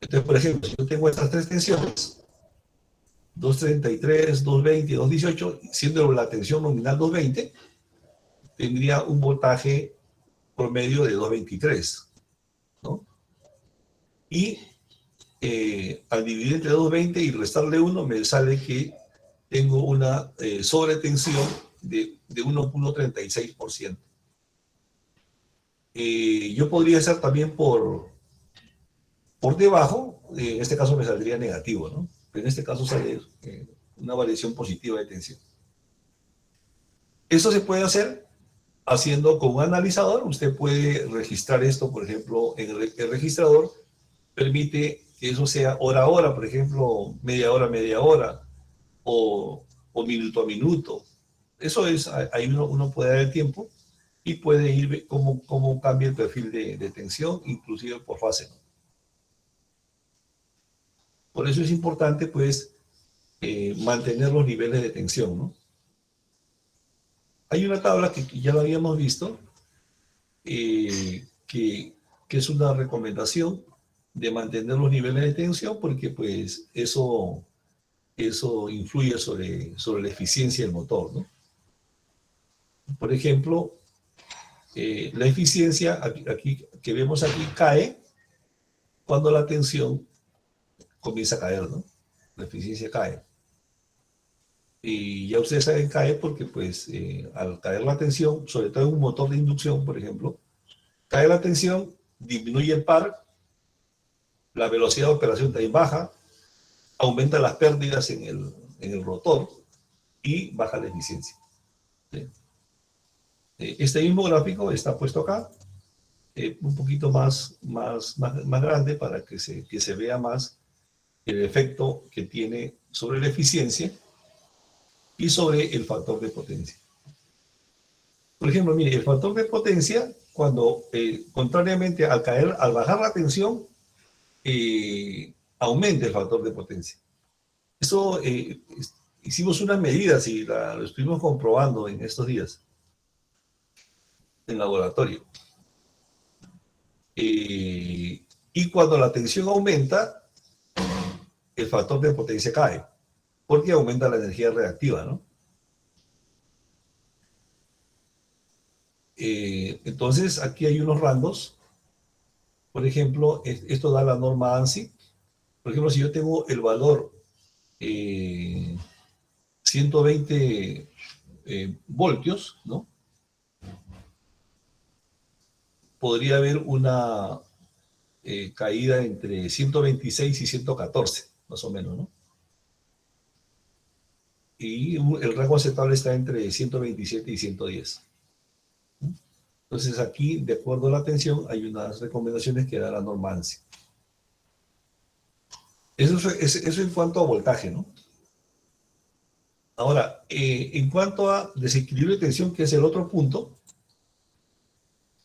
Entonces, por ejemplo, si yo tengo estas 3 tensiones, 233, 220, 218, siendo la tensión nominal 220, tendría un voltaje promedio de 223, ¿no? Y al dividir entre 220 y restarle 1, me sale que tengo una sobretensión de 1.36%. Yo podría hacer también por debajo, en este caso me saldría negativo, ¿no? Pero en este caso sale una variación positiva de tensión. Eso se puede hacer haciendo con un analizador. Usted puede registrar esto, por ejemplo, en el registrador permite que eso sea hora a hora, por ejemplo, media hora, o minuto a minuto. Eso es, ahí uno puede dar el tiempo y puede ir cómo cambia el perfil de tensión, inclusive por fase, ¿no? Por eso es importante, pues, mantener los niveles de tensión, ¿no? Hay una tabla que ya lo habíamos visto, que es una recomendación de mantener los niveles de tensión, porque pues eso influye sobre la eficiencia del motor, ¿no? Por ejemplo, la eficiencia que vemos aquí cae cuando la tensión comienza a caer, ¿no? La eficiencia cae. Y ya ustedes saben, cae porque pues al caer la tensión, sobre todo en un motor de inducción, por ejemplo, cae la tensión, disminuye el par, la velocidad de operación también baja, aumenta las pérdidas en el rotor y baja la eficiencia. ¿Sí? Este mismo gráfico está puesto acá, un poquito más grande para que se vea más el efecto que tiene sobre la eficiencia y sobre el factor de potencia. Por ejemplo, mire, el factor de potencia, cuando contrariamente al bajar la tensión, aumente el factor de potencia. Eso hicimos unas medidas y lo estuvimos comprobando en estos días en laboratorio. Y cuando la tensión aumenta, el factor de potencia cae, porque aumenta la energía reactiva, ¿no? Entonces, aquí hay unos rangos. Por ejemplo, esto da la norma ANSI. Por ejemplo, si yo tengo el valor 120 voltios, ¿no? Podría haber una caída entre 126 y 114, más o menos, ¿no? Y el rango aceptable está entre 127 y 110. Entonces aquí, de acuerdo a la tensión, hay unas recomendaciones que da la norma ANSI. Eso en cuanto a voltaje, ¿no? Ahora, en cuanto a desequilibrio de tensión, que es el otro punto,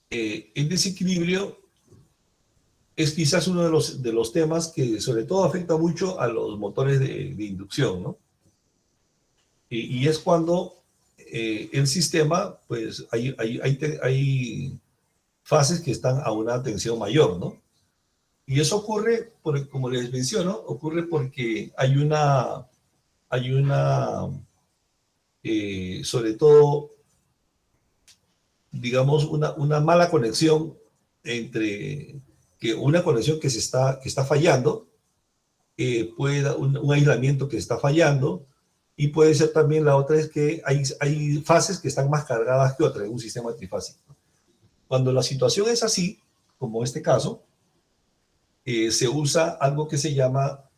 el desequilibrio es quizás uno de los temas que sobre todo afecta mucho a los motores de inducción, ¿no? Y es cuando el sistema, pues hay fases que están a una tensión mayor, ¿no? Y eso ocurre, como les menciono, ocurre porque hay una sobre todo, digamos, una mala conexión entre una conexión que está fallando, puede dar un aislamiento que está fallando, y puede ser también la otra es que hay fases que están más cargadas que otras en un sistema trifásico. Cuando la situación es así, como este caso, se usa algo que se llama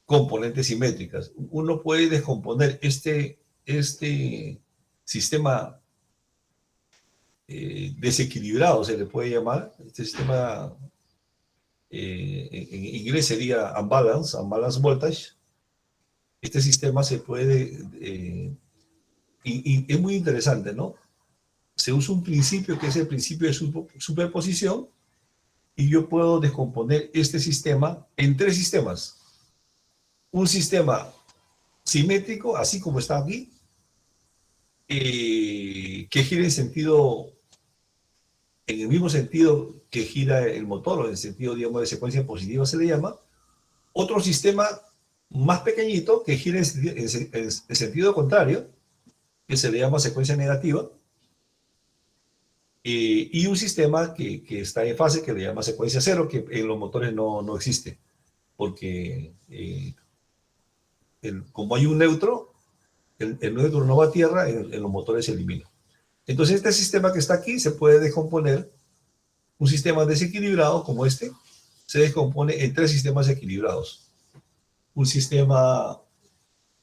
componentes simétricas. Uno puede descomponer este sistema desequilibrado, se le puede llamar, este sistema en inglés sería unbalance voltage. Este sistema se puede, y es muy interesante, ¿no? Se usa un principio que es el principio de superposición, y yo puedo descomponer este sistema en tres sistemas. Un sistema simétrico, así como está aquí, que gira en el mismo sentido que gira el motor, o en el sentido, digamos, de secuencia positiva se le llama. Otro sistema más pequeñito que gira en sentido contrario, que se le llama secuencia negativa. Y un sistema que está en fase que le llama secuencia cero, que en los motores no existe, porque como hay un neutro, el neutro no va a tierra, en los motores se elimina. Entonces este sistema que está aquí se puede descomponer. Un sistema desequilibrado como este se descompone en tres sistemas equilibrados. Un sistema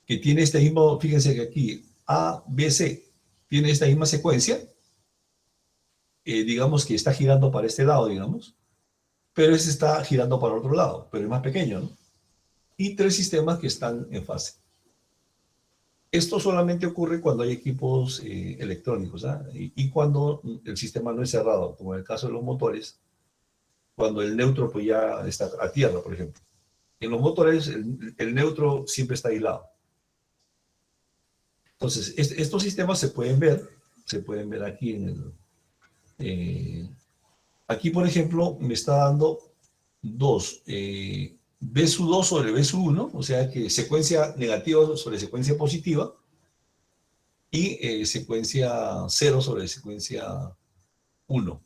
que tiene este mismo, fíjense que aquí A, B, C tiene esta misma secuencia, digamos que está girando para este lado, digamos, pero este está girando para otro lado, pero es más pequeño, ¿no? Y tres sistemas que están en fase. Esto solamente ocurre cuando hay equipos electrónicos, ¿ah? Y cuando el sistema no es cerrado, como en el caso de los motores, cuando el neutro pues ya está a tierra, por ejemplo. En los motores el neutro siempre está aislado. Entonces, estos sistemas se pueden ver aquí en aquí, por ejemplo, me está dando dos, B2 sobre B1, o sea que secuencia negativa sobre secuencia positiva, y secuencia 0 sobre secuencia 1.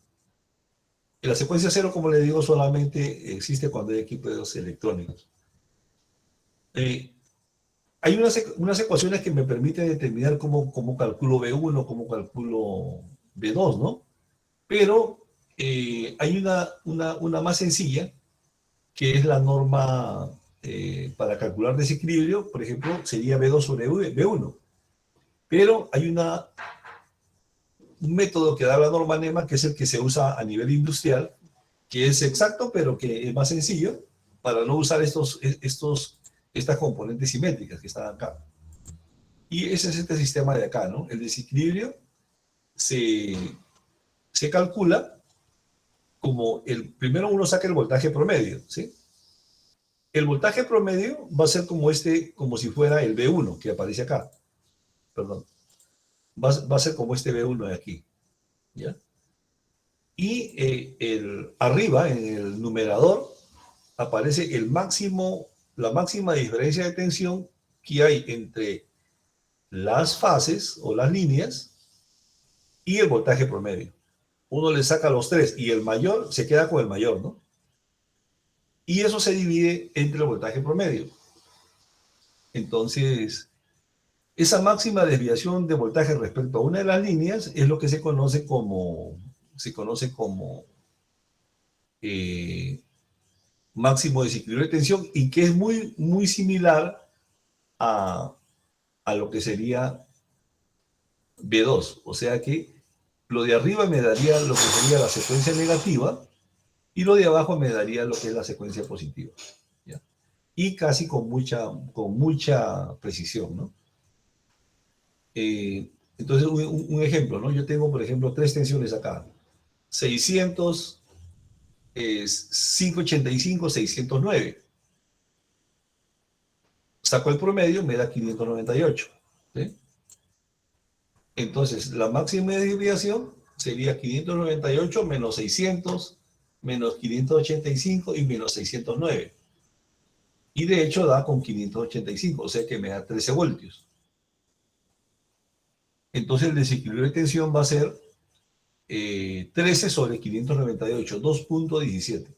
Y la secuencia 0, como le digo, solamente existe cuando hay equipos electrónicos. Hay unas ecuaciones que me permiten determinar cómo calculo B1, cómo calculo B2, ¿no? Pero hay una más sencilla, que es la norma para calcular desequilibrio, por ejemplo, sería B2 sobre B1. Pero hay un método que da la norma NEMA, que es el que se usa a nivel industrial, que es exacto, pero que es más sencillo, para no usar estas componentes simétricas que están acá. Y ese es este sistema de acá, ¿no? El desequilibrio se calcula como primero uno saca el voltaje promedio, ¿sí? El voltaje promedio va a ser como como si fuera el V1 que aparece acá. Perdón. Va a ser como este V1 de aquí. ¿Ya? Y arriba, en el numerador, aparece la máxima diferencia de tensión que hay entre las fases o las líneas y el voltaje promedio. Uno le saca los tres y el mayor se queda con el mayor, ¿no? Y eso se divide entre el voltaje promedio. Entonces, esa máxima desviación de voltaje respecto a una de las líneas es lo que se conoce como máximo desequilibrio de tensión y que es muy, muy similar a lo que sería B2. O sea que lo de arriba me daría lo que sería la secuencia negativa y lo de abajo me daría lo que es la secuencia positiva. ¿Ya? Y casi con mucha precisión, ¿no? Entonces, un ejemplo, ¿no? Yo tengo, por ejemplo, tres tensiones acá. 600, 585, 609. Saco el promedio, me da 598. ¿Sí? Entonces, la máxima desviación sería 598 menos 600, menos 585 y menos 609. Y de hecho da con 585, o sea que me da 13 voltios. Entonces el desequilibrio de tensión va a ser 13 sobre 598, 2.17.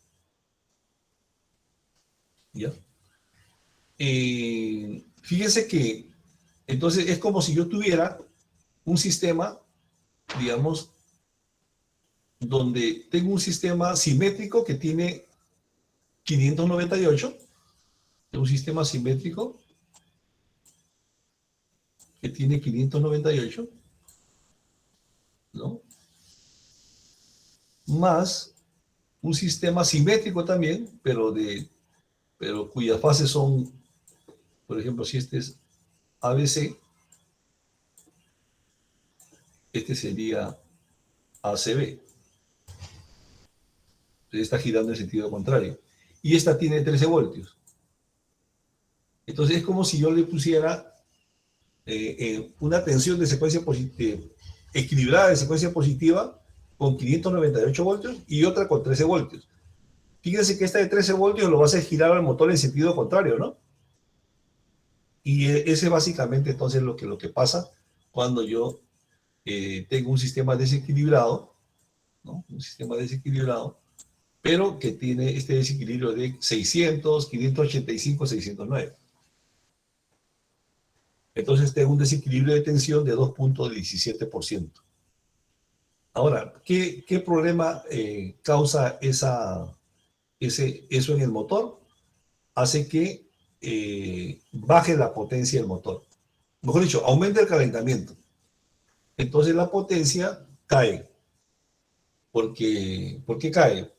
¿Ya? Fíjense que entonces es como si yo tuviera un sistema, digamos, donde tengo un sistema simétrico que tiene 598, un sistema simétrico que tiene 598, ¿no? Más un sistema simétrico también, pero cuyas fases son, por ejemplo, si este es ABC, este sería ACB. Está girando en sentido contrario. Y esta tiene 13 voltios. Entonces es como si yo le pusiera una tensión de secuencia positiva, equilibrada de secuencia positiva con 598 voltios y otra con 13 voltios. Fíjense que esta de 13 voltios lo va a hacer girar al motor en sentido contrario, ¿no? Y ese básicamente entonces lo que pasa cuando yo tengo un sistema desequilibrado, ¿no? Un sistema desequilibrado, pero que tiene este desequilibrio de 600, 585, 609. Entonces tengo un desequilibrio de tensión de 2.17%. Ahora, ¿qué problema causa eso en el motor? Hace que baje la potencia del motor. Mejor dicho, aumenta el calentamiento. Entonces la potencia cae. ¿Por qué cae?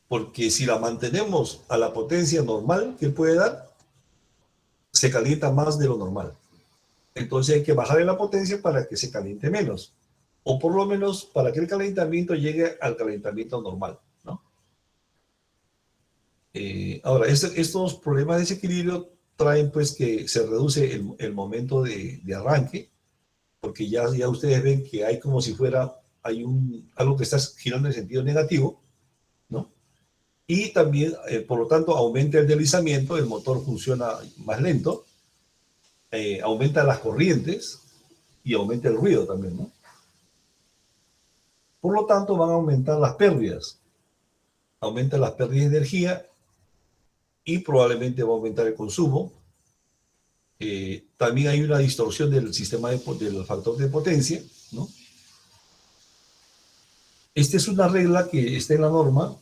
Porque si la mantenemos a la potencia normal que puede dar, se calienta más de lo normal. Entonces hay que bajarle la potencia para que se caliente menos. O por lo menos para que el calentamiento llegue al calentamiento normal, ¿no? Ahora, estos problemas de desequilibrio traen pues que se reduce el momento de arranque, porque ya ustedes ven que hay como si fuera, algo que está girando en sentido negativo, ¿no? Y también, por lo tanto, aumenta el deslizamiento, el motor funciona más lento, aumenta las corrientes y aumenta el ruido también, ¿no? Por lo tanto, van a aumentar las pérdidas. Aumentan las pérdidas de energía y probablemente va a aumentar el consumo. También hay una distorsión del sistema del factor de potencia, ¿no? Esta es una regla que está en la norma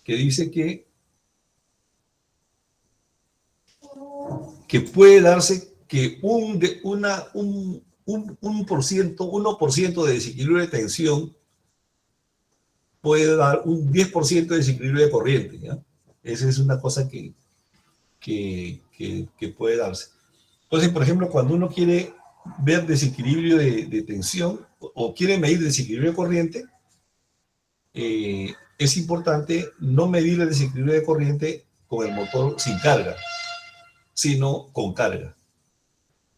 que dice que puede darse que un 1% de desequilibrio de tensión puede dar un 10% de desequilibrio de corriente, ¿ya? Esa es una cosa que puede darse. Entonces, por ejemplo, cuando uno quiere ver desequilibrio de tensión o quiere medir desequilibrio de corriente, es importante no medir el desequilibrio de corriente con el motor sin carga, sino con carga.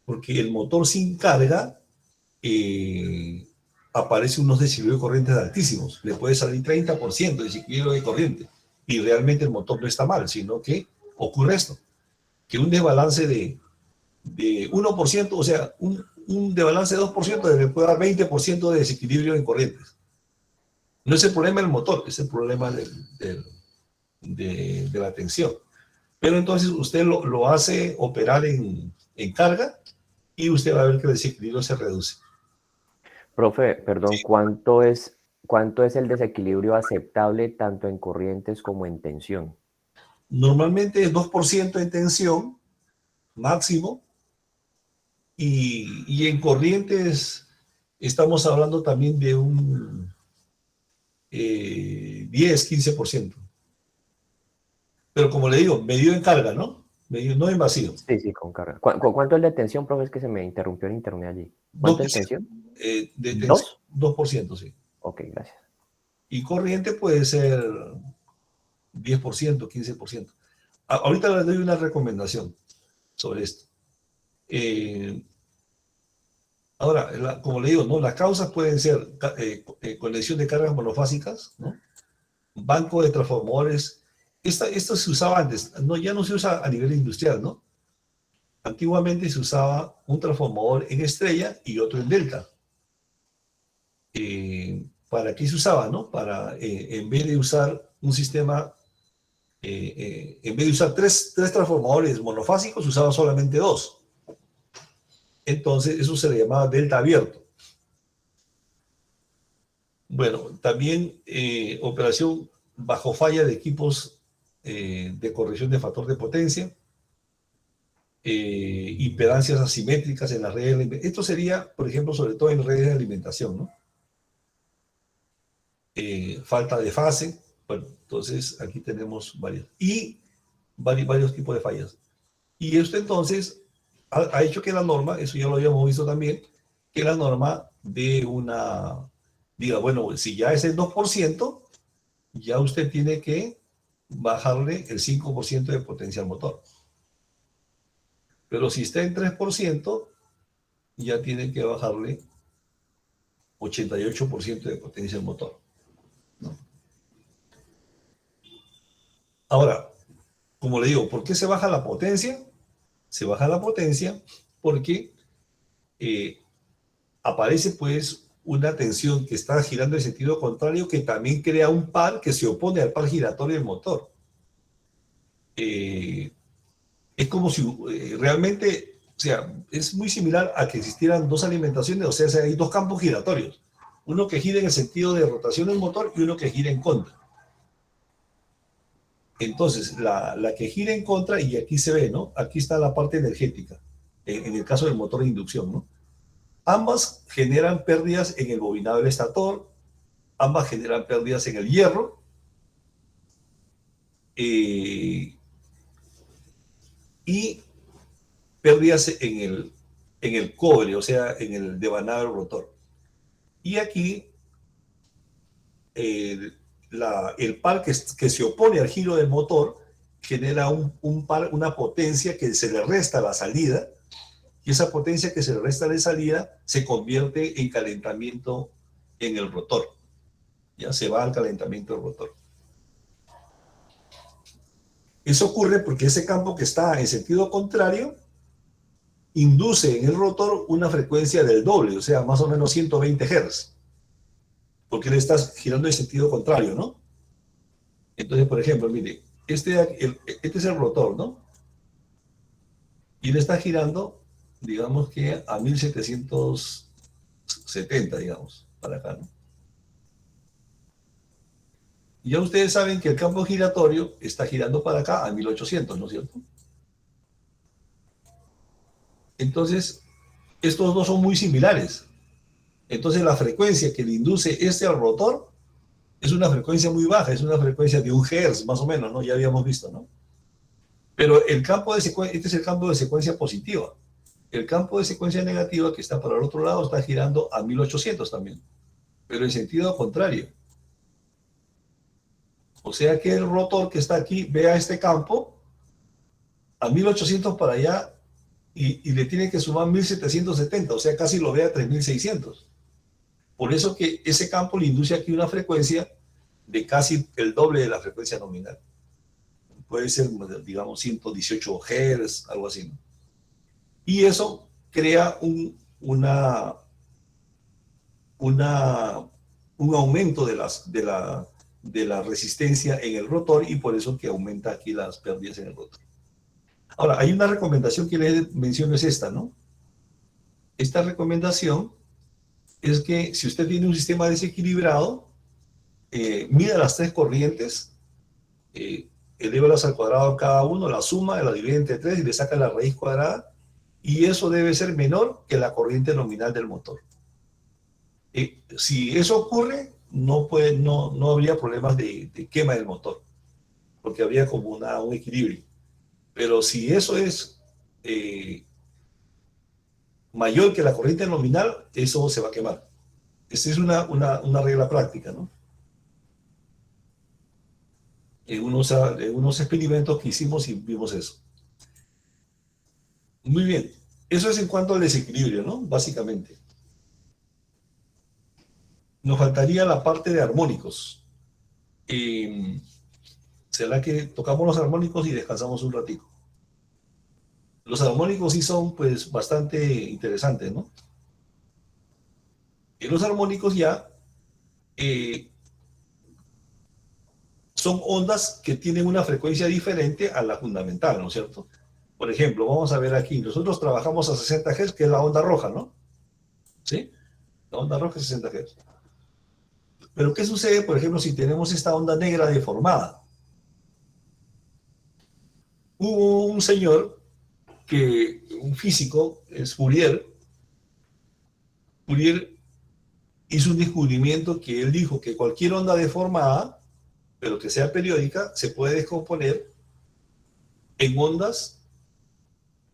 Porque el motor sin carga aparece unos desequilibrios de corrientes altísimos. Le puede salir 30% de desequilibrio de corriente. Y realmente el motor no está mal, sino que ocurre esto. Que un desbalance de 1%, o sea, un desbalance de 2% le puede dar 20% de desequilibrio en corrientes. No es el problema del motor, es el problema de la tensión. Pero entonces usted lo hace operar en carga y usted va a ver que el desequilibrio se reduce.
Profe, perdón,
Sí.
¿cuánto es el desequilibrio aceptable tanto en corrientes como en tensión?
Normalmente es 2% en tensión máximo y en corrientes estamos hablando también de un 10-15%. Pero como le digo, medido en carga, ¿no? Medido, no en vacío.
Sí, sí, con carga. ¿Cuánto es de tensión, profe? Es que se me interrumpió el internet allí. ¿Cuánto es
2%,
tensión?
de tensión,
¿Dos?
2%, sí.
Ok, gracias.
Y corriente puede ser 10%, 15%. Ahorita les doy una recomendación sobre esto. Ahora, como le digo, ¿no? Las causas pueden ser conexión de cargas monofásicas, ¿no? Banco de transformadores. Esto se usaba antes, no, ya no se usa a nivel industrial, ¿no? Antiguamente se usaba un transformador en estrella y otro en delta. ¿Para qué se usaba, no? Para, en vez de usar un sistema, en vez de usar tres transformadores monofásicos, se usaban solamente dos. Entonces, eso se le llamaba delta abierto. Bueno, también operación bajo falla de equipos de corrección de factor de potencia, impedancias asimétricas en las redes. Esto sería, por ejemplo, sobre todo en redes de alimentación, ¿no? Falta de fase. Bueno, entonces aquí tenemos varios. Y varios tipos de fallas. Y esto entonces ha hecho que la norma, eso ya lo habíamos visto también, que la norma de diga, bueno, si ya es el 2%, ya usted tiene que bajarle el 5% de potencia al motor. Pero si está en 3%, ya tiene que bajarle 88% de potencia al motor, ¿no? Ahora, como le digo, ¿por qué se baja la potencia? Se baja la potencia porque aparece pues una tensión que está girando en sentido contrario que también crea un par que se opone al par giratorio del motor. Es como si realmente, o sea, es muy similar a que existieran dos alimentaciones, o sea, hay dos campos giratorios. Uno que gira en el sentido de rotación del motor y uno que gira en contra. Entonces, la que gira en contra, y aquí se ve, ¿no? Aquí está la parte energética, en el caso del motor de inducción, ¿no? Ambas generan pérdidas en el bobinado del estator, ambas generan pérdidas en el hierro, y pérdidas en el cobre, o sea, en el devanado del rotor. Y aquí el par que se opone al giro del motor genera una potencia que se le resta a la salida, y esa potencia que se le resta de salida se convierte en calentamiento en el rotor. Ya se va al calentamiento del rotor. Eso ocurre porque ese campo que está en sentido contrario induce en el rotor una frecuencia del doble, o sea, más o menos 120 Hz, porque le estás girando en sentido contrario, ¿no? Entonces, por ejemplo, mire, este es el rotor, ¿no? Y le está girando, digamos que a 1770, digamos, para acá, ¿no? Y ya ustedes saben que el campo giratorio está girando para acá a 1800, ¿no es cierto? Entonces, estos dos son muy similares. Entonces, la frecuencia que le induce al rotor es una frecuencia muy baja, es una frecuencia de 1 Hz, más o menos, ¿no? Ya habíamos visto, ¿no? Pero el campo de secuencia, este es el campo de secuencia positiva. El campo de secuencia negativa, que está para el otro lado, está girando a 1800 también, pero en sentido contrario. O sea que el rotor que está aquí vea este campo a 1800 para allá y le tiene que sumar 1770, o sea, casi lo ve a 3600. Por eso que ese campo le induce aquí una frecuencia de casi el doble de la frecuencia nominal. Puede ser, digamos, 118 Hz, algo así, ¿no? Y eso crea un aumento de la resistencia en el rotor y por eso que aumenta aquí las pérdidas en el rotor. Ahora, hay una recomendación que les menciono, es esta, ¿no? Esta recomendación es que si usted tiene un sistema desequilibrado, mida las tres corrientes, elévalas al cuadrado cada uno, la suma, la divide entre 3 y le saca la raíz cuadrada, y eso debe ser menor que la corriente nominal del motor. Si eso ocurre, no habría problemas de quema del motor, porque habría como un equilibrio. Pero si eso es mayor que la corriente nominal, eso se va a quemar. Esa es una regla práctica, ¿no? En unos experimentos que hicimos y vimos eso. Muy bien. Eso es en cuanto al desequilibrio, ¿no? Básicamente. Nos faltaría la parte de armónicos. ¿Será que tocamos los armónicos y descansamos un ratito? Los armónicos sí son, pues, bastante interesantes, ¿no? Y los armónicos ya son ondas que tienen una frecuencia diferente a la fundamental, ¿no es cierto? Por ejemplo, vamos a ver aquí, nosotros trabajamos a 60 Hz, que es la onda roja, ¿no? ¿Sí? La onda roja es 60 Hz. Pero ¿qué sucede, por ejemplo, si tenemos esta onda negra deformada? Hubo un señor, un físico, es Fourier. Fourier hizo un descubrimiento que él dijo que cualquier onda deformada, pero que sea periódica, se puede descomponer en ondas,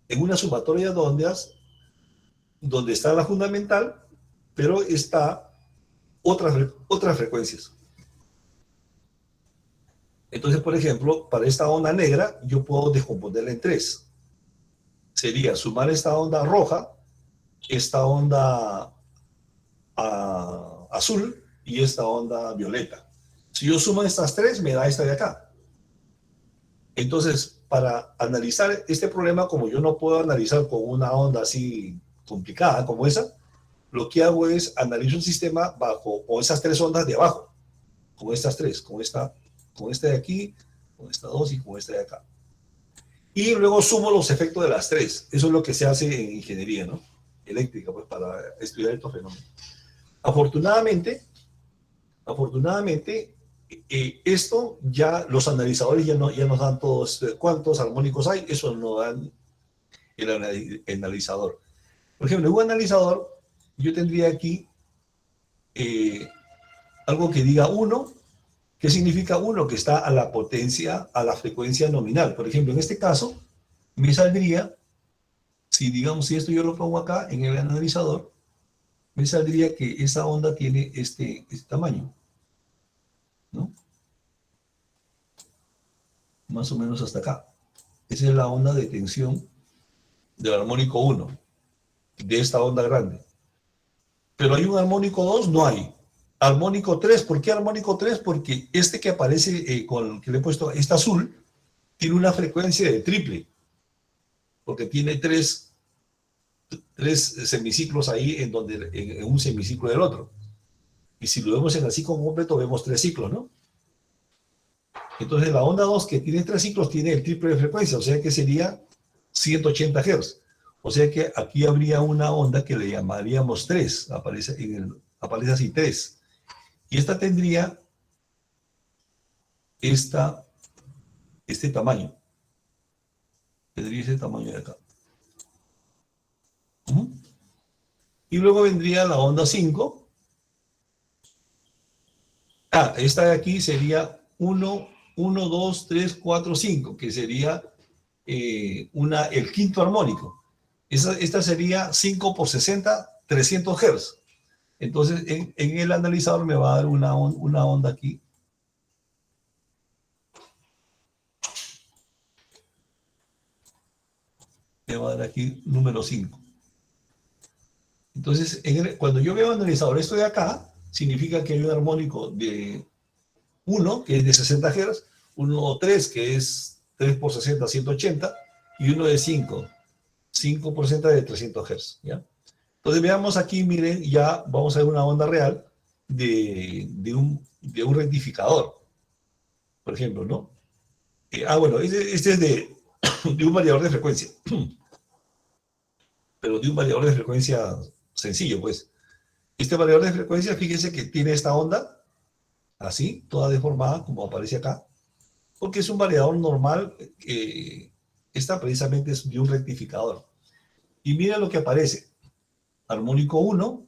en una sumatoria de ondas, donde está la fundamental, pero está otras frecuencias. Entonces, por ejemplo, para esta onda negra, yo puedo descomponerla en 3. Sería sumar esta onda roja, esta onda azul y esta onda violeta. Si yo sumo estas 3, me da esta de acá. Entonces, para analizar este problema, como yo no puedo analizar con una onda así complicada como esa, lo que hago es analizo un sistema con esas 3 ondas de abajo, con estas 3, con esta de aquí, con esta 2 y con esta de acá. Y luego sumo los efectos de las 3. Eso es lo que se hace en ingeniería, ¿no? Eléctrica, pues, para estudiar estos fenómenos. Afortunadamente, esto ya los analizadores ya nos dan todos cuántos armónicos hay, eso no dan el analizador. Por ejemplo, en un analizador, yo tendría aquí algo que diga 1. ¿Qué significa 1? Que está a la potencia, a la frecuencia nominal. Por ejemplo, en este caso, me saldría, si esto yo lo pongo acá en el analizador, me saldría que esa onda tiene este tamaño, ¿no? Más o menos hasta acá. Esa es la onda de tensión del armónico 1, de esta onda grande. Pero hay un armónico 2, no hay. Armónico 3, ¿por qué armónico 3? Porque este que aparece con que le he puesto, este azul, tiene una frecuencia de triple, porque tiene tres semiciclos ahí en un semiciclo del otro. Y si lo vemos en el ciclo completo, vemos 3 ciclos, ¿no? Entonces la onda 2, que tiene 3 ciclos, tiene el triple de frecuencia, o sea que sería 180 Hz. O sea que aquí habría una onda que le llamaríamos 3, aparece así 3. Y esta tendría este tamaño. Tendría ese tamaño de acá. Y luego vendría la onda 5. Esta de aquí sería 1, 2, 3, 4, 5, que sería el quinto armónico. Esta sería 5 por 60, 300 Hz. Entonces, en el analizador me va a dar una onda aquí, Me va a dar aquí número 5. Entonces, cuando yo veo analizador esto de acá, significa que hay un armónico de 1, que es de 60 Hz, uno o 3, que es 3 por 60, 180, y uno de 5, 5 por 60 de 300 Hz, ¿ya? Entonces veamos aquí, miren, ya vamos a ver una onda real de un rectificador, por ejemplo, ¿no? Bueno, este es de un variador de frecuencia, pero de un variador de frecuencia sencillo, pues. Este variador de frecuencia, fíjense que tiene esta onda, así, toda deformada, como aparece acá, porque es un variador normal, esta precisamente es de un rectificador. Y miren lo que aparece: armónico 1,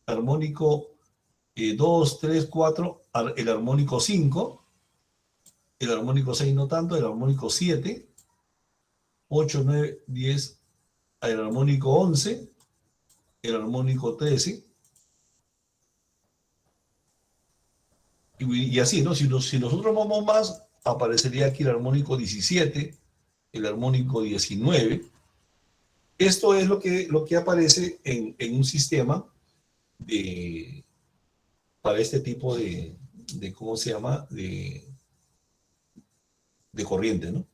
armónico 2, 3, 4, el armónico 5, el armónico 6 no tanto, el armónico 7, 8, 9, 10, el armónico 11, el armónico 13, y así, ¿no? Si nosotros vamos más, aparecería aquí el armónico 17, el armónico 19. Esto es lo que aparece en un sistema para este tipo ¿cómo se llama? De corriente, ¿no?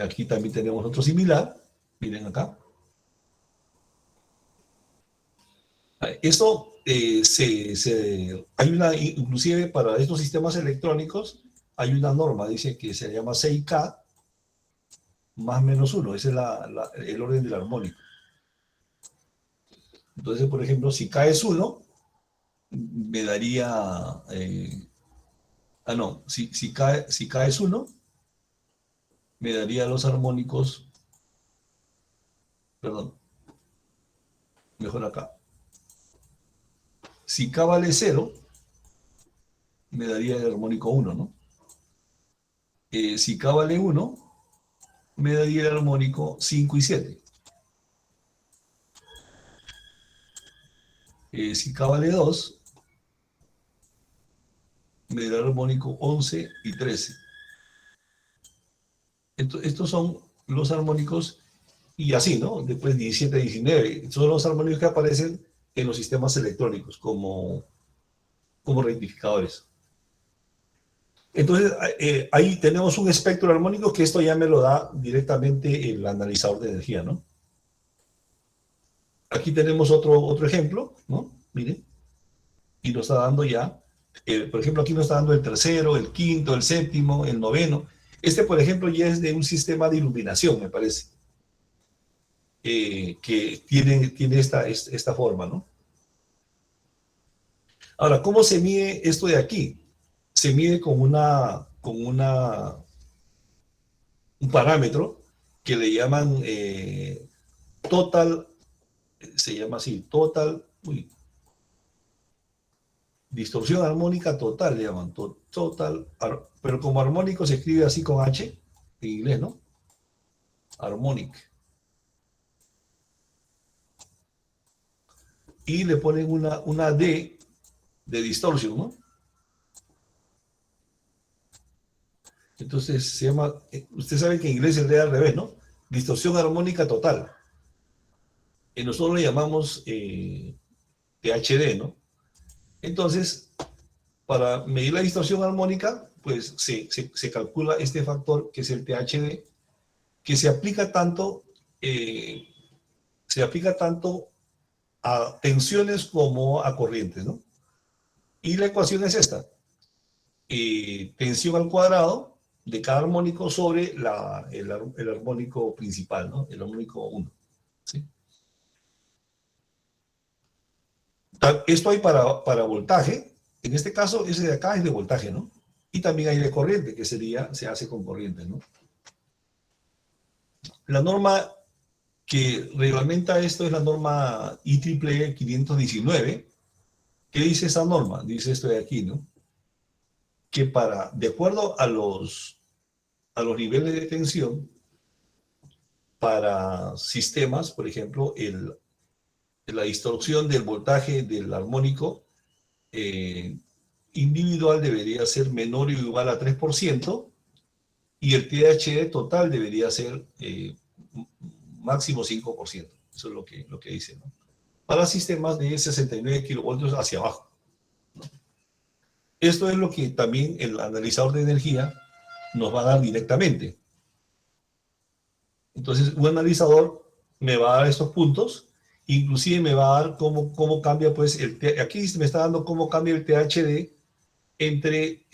Aquí también tenemos otro similar, miren acá. Esto hay inclusive para estos sistemas electrónicos, hay una norma, dice que se llama 6K más menos 1, ese es el orden del armónico. Entonces, por ejemplo, si K es 1, me daría, si K es 1, me daría los armónicos, perdón, mejor acá. Si K vale 0, me daría el armónico 1, ¿no? Si K vale 1, me daría el armónico 5 y 7. Si K vale 2, me dará el armónico 11 y 13. Estos son los armónicos, y así, ¿no? Después 17, 19. Son los armónicos que aparecen en los sistemas electrónicos como rectificadores. Entonces, ahí tenemos un espectro armónico que esto ya me lo da directamente el analizador de energía, ¿no? Aquí tenemos otro ejemplo, ¿no? Miren. Y nos está dando ya, por ejemplo, aquí nos está dando el tercero, el quinto, el séptimo, el noveno. Este, por ejemplo, ya es de un sistema de iluminación, me parece, que tiene esta forma, ¿no? Ahora, ¿cómo se mide esto de aquí? Se mide con un parámetro que le llaman total, se llama así, distorsión armónica total, le llaman, pero como armónico se escribe así con H, en inglés, ¿no? Harmonic. Y le ponen una D de distorsión, ¿no? Entonces se llama, usted sabe que en inglés se lee al revés, ¿no? Distorsión armónica total. Y nosotros le llamamos THD, ¿no? Entonces, para medir la distorsión armónica, pues se calcula este factor que es el THD, que se aplica tanto a tensiones como a corrientes, ¿no? Y la ecuación es esta: tensión al cuadrado de cada armónico sobre el armónico principal, ¿no? El armónico 1. ¿Sí? Esto hay para voltaje. En este caso, ese de acá es de voltaje, ¿no? Y también hay de corriente, que se hace con corriente, ¿no? La norma que reglamenta esto es la norma IEEE 519. ¿Qué dice esa norma? Dice esto de aquí, ¿no? Que de acuerdo a los niveles de tensión, para sistemas, por ejemplo, la distorsión del voltaje del armónico individual debería ser menor o igual a 3%, y el THD total debería ser máximo 5%. Eso es lo que dice, ¿no? Para sistemas de 69 kilovoltios hacia abajo, ¿no? Esto es lo que también el analizador de energía nos va a dar directamente. Entonces, un analizador me va a dar estos puntos, inclusive me va a dar cómo cambia, pues, aquí me está dando cómo cambia el THD entre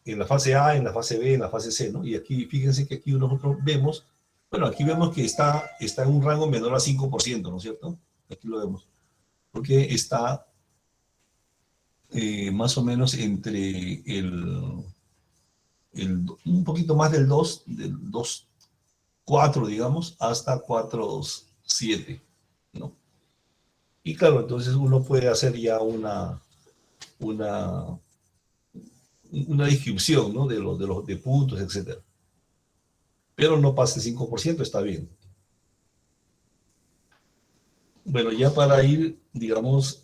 en la fase A, en la fase B, en la fase C, ¿no? Y aquí, fíjense que aquí nosotros vemos, bueno, aquí vemos que está en un rango menor a 5%, ¿no es cierto? Aquí lo vemos. Porque está más o menos entre un poquito más del 2.4, digamos, hasta 4.7, ¿no? Y claro, entonces uno puede hacer ya una descripción, ¿no? de puntos, etc. Pero no pase el 5%, está bien. Bueno, ya para ir, digamos,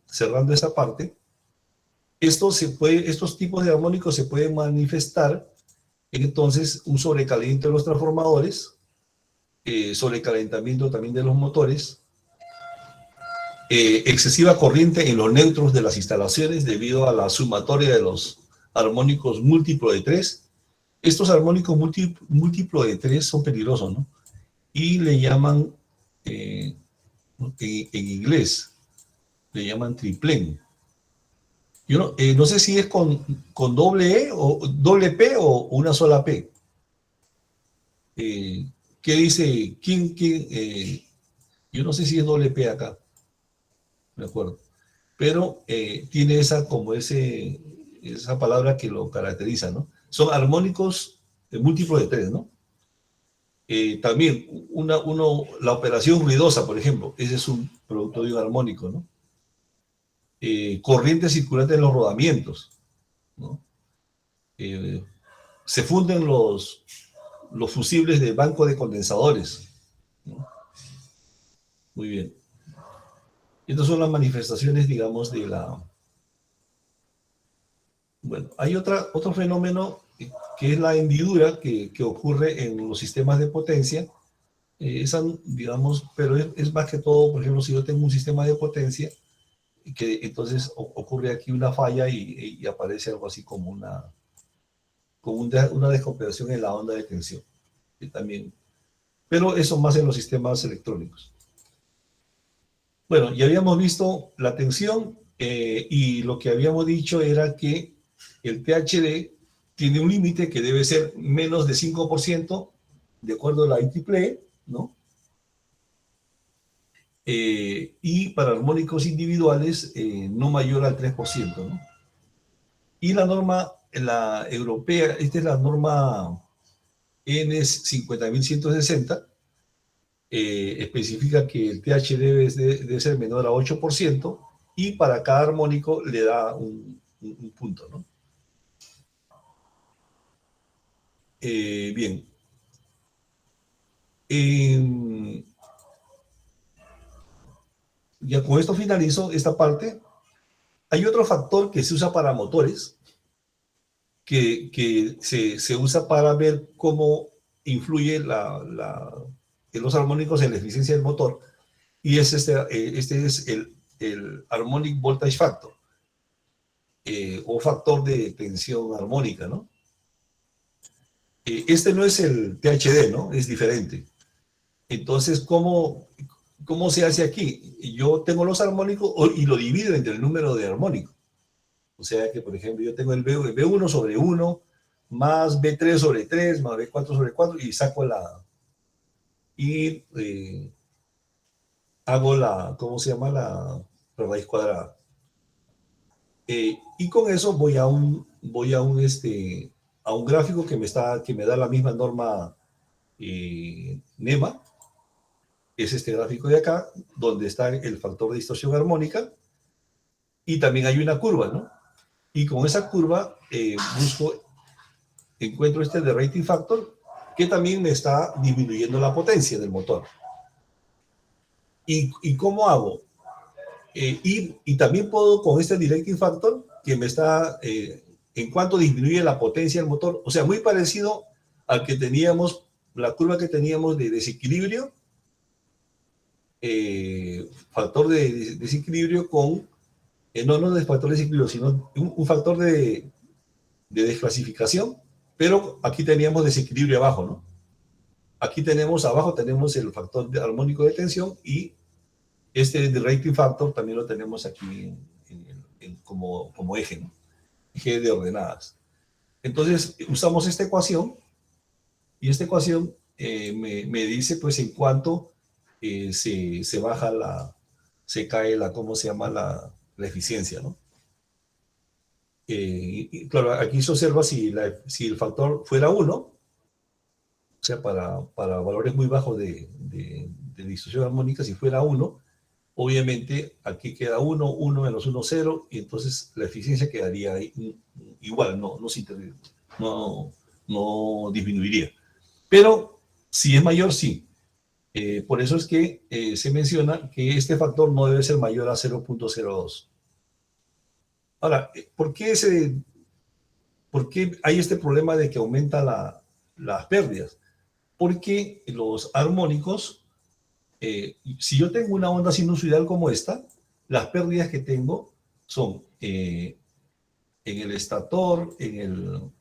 cerrando esa parte, estos tipos de armónicos se pueden manifestar en entonces un sobrecalentamiento de los transformadores, sobrecalentamiento también de los motores, excesiva corriente en los neutros de las instalaciones debido a la sumatoria de los armónicos múltiplo de 3. Estos armónicos múltiplo de 3 son peligrosos, ¿no? Y le llaman, en inglés, le llaman triplen. Yo no sé si es con doble E o doble P o una sola P. ¿Qué dice? Yo no sé si es doble P acá. Me acuerdo. Pero tiene esa palabra que lo caracteriza, ¿no? Son armónicos múltiplos de 3, ¿no? También la operación ruidosa, por ejemplo, ese es un producto de un armónico, ¿no? Corriente circulante en los rodamientos, ¿no? Se funden los fusibles de banco de condensadores, ¿no? Muy bien. Estas son las manifestaciones, digamos, de la... Bueno, hay otro fenómeno que es la hendidura que ocurre en los sistemas de potencia. Esa, digamos, pero es más que todo, por ejemplo, si yo tengo un sistema de potencia, que entonces ocurre aquí una falla y aparece algo así como una descompensación en la onda de tensión. Que también, pero eso más en los sistemas electrónicos. Bueno, ya habíamos visto la tensión y lo que habíamos dicho era que el THD tiene un límite que debe ser menos de 5%, de acuerdo a la IEEE, ¿no? Y para armónicos individuales no mayor al 3%, ¿no? Y la norma, la europea, esta es la norma EN 50160, especifica que el THD debe ser menor a 8% y para cada armónico le da un punto, ¿no? Bien. Ya con esto finalizo esta parte. Hay otro factor que se usa para motores, que se usa para ver cómo influye los armónicos en la eficiencia del motor, y es este es el Harmonic Voltage Factor, o factor de tensión armónica, ¿no? Este no es el THD, ¿no? Es diferente. Entonces, ¿cómo se hace aquí? Yo tengo los armónicos y lo divido entre el número de armónicos. O sea que, por ejemplo, yo tengo el B1 sobre 1, más B3 sobre 3, más B4 sobre 4, y saco hago ¿cómo se llama? La raíz cuadrada. Y con eso voy a un gráfico que me da la misma norma NEMA. Es este gráfico de acá, donde está el factor de distorsión armónica, y también hay una curva, ¿no? Y con esa curva encuentro este de rating factor, que también me está disminuyendo la potencia del motor. ¿Y cómo hago? Y también puedo con este directing factor, que me está, en cuanto disminuye la potencia del motor, o sea, muy parecido al que teníamos la curva que teníamos de desequilibrio, factor de desequilibrio con, no de factor de desequilibrio, sino un factor de desclasificación, pero aquí teníamos desequilibrio abajo, ¿no? Aquí tenemos, abajo tenemos el factor armónico de tensión y este derating factor también lo tenemos aquí como eje, ¿no? Eje de ordenadas. Entonces, usamos esta ecuación y esta ecuación me dice, pues, en cuánto se baja se cae ¿cómo se llama? La eficiencia, ¿no? Y claro, aquí se observa si el factor fuera 1, o sea, para valores muy bajos de distorsión armónica, si fuera 1, obviamente aquí queda 1, 1 menos 1, 0, y entonces la eficiencia quedaría igual, no disminuiría. Pero si es mayor, sí. Por eso es que se menciona que este factor no debe ser mayor a 0.02. Ahora, ¿por qué hay este problema de que aumenta las pérdidas? Porque los armónicos, si yo tengo una onda sinusoidal como esta, las pérdidas que tengo son en el estator, en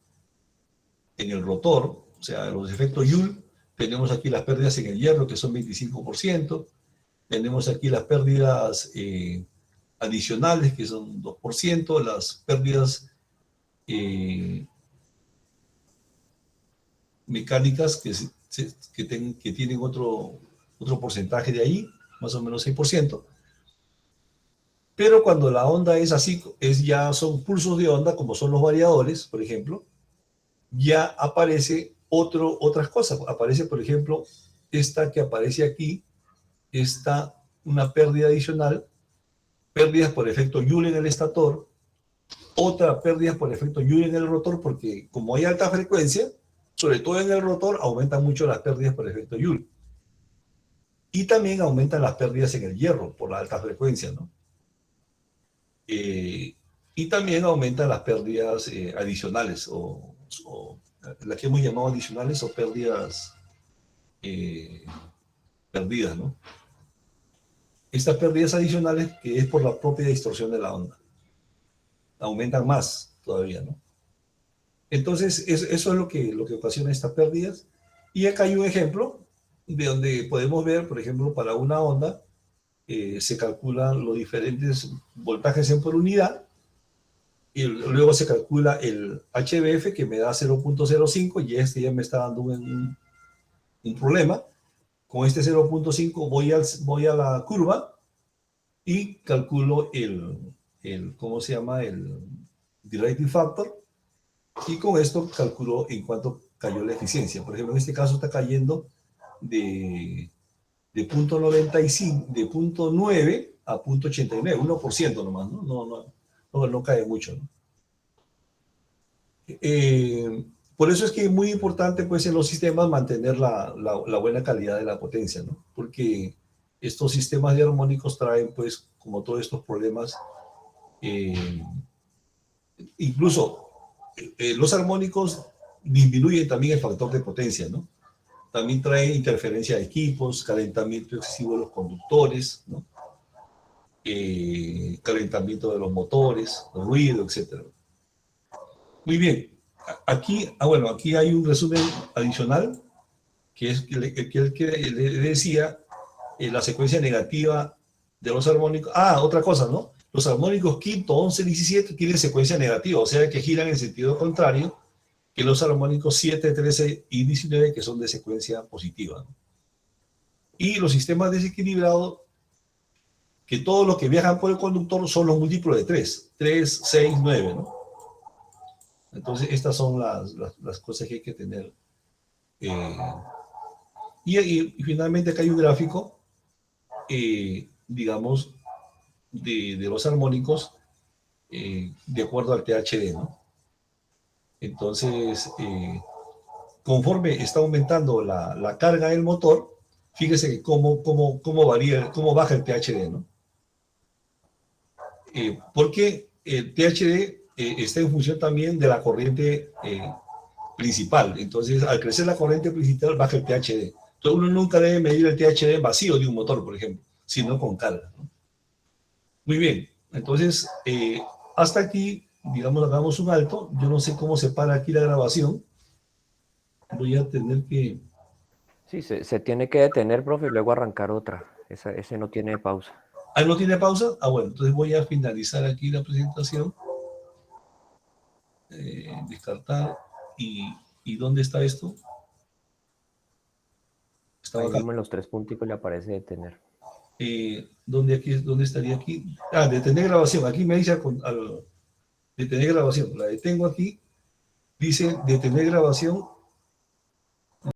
el rotor, o sea, los efectos Joule. Tenemos aquí las pérdidas en el hierro, que son 25%. Tenemos aquí las pérdidas adicionales, que son 2%. Las pérdidas mecánicas, que tienen otro porcentaje de ahí, más o menos 6%. Pero cuando la onda es así, ya son pulsos de onda, como son los variadores, por ejemplo, ya aparece otras cosas. Aparece, por ejemplo, esta que aparece aquí, una pérdida adicional, pérdidas por efecto Joule en el estator, otra pérdida por efecto Joule en el rotor, porque como hay alta frecuencia, sobre todo en el rotor, aumentan mucho las pérdidas por efecto Joule. Y también aumentan las pérdidas en el hierro por la alta frecuencia, ¿no? Y también aumentan las pérdidas adicionales, o las que hemos llamado adicionales, o pérdidas perdidas, ¿no? Estas pérdidas adicionales, que es por la propia distorsión de la onda, aumentan más todavía, ¿no? Entonces, eso es lo que ocasiona estas pérdidas. Y acá hay un ejemplo de donde podemos ver, por ejemplo, para una onda, se calculan los diferentes voltajes en por unidad, y luego se calcula el HBF, que me da 0.05, y este ya me está dando un problema. Con este 0.5 voy a la curva y calculo ¿cómo se llama? El derating factor, y con esto calculo en cuánto cayó la eficiencia. Por ejemplo, en este caso está cayendo de 0.95, de 0.9 a 0.89, 1% nomás, ¿no? No cae mucho, ¿no? Por eso es que es muy importante, pues, en los sistemas mantener la buena calidad de la potencia, ¿no? Porque estos sistemas de armónicos traen, pues, como todos estos problemas, incluso los armónicos disminuyen también el factor de potencia, ¿no? También trae interferencia de equipos, calentamiento excesivo de los conductores, ¿no? Calentamiento de los motores, ruido, etc. Muy bien. Aquí hay un resumen adicional, que es el que le decía, la secuencia negativa de los armónicos. Otra cosa, ¿no? Los armónicos quinto, 11, 17 tienen secuencia negativa, o sea que giran en sentido contrario que los armónicos 7, 13 y 19, que son de secuencia positiva, ¿no? Y los sistemas desequilibrados, que todos los que viajan por el conductor son los múltiplos de 3, 6, 9, ¿no? Entonces, estas son las cosas que hay que tener. Y finalmente acá hay un gráfico, digamos, de los armónicos de acuerdo al THD, ¿no? Entonces, conforme está aumentando la carga del motor, fíjese que cómo varía, cómo baja el THD, ¿no? Porque el THD está en función también de la corriente principal. Entonces, al crecer la corriente principal, baja el THD. Entonces, uno nunca debe medir el THD vacío de un motor, por ejemplo, sino con carga, ¿no? Muy bien. Entonces, hasta aquí, digamos, hagamos un alto. Yo no sé cómo se para aquí la grabación. Voy a tener que...
Sí, se tiene que detener, profe, y luego arrancar otra. Ese no tiene pausa.
¿Ah, no tiene pausa? Ah, bueno, entonces voy a finalizar aquí la presentación. Descartar. ¿Y dónde está esto? Estaba
Ahí
acá.
mismo en los 3 punticos le aparece detener.
¿Dónde estaría aquí? Ah, detener grabación. Aquí me dice detener grabación. La detengo aquí. Dice detener grabación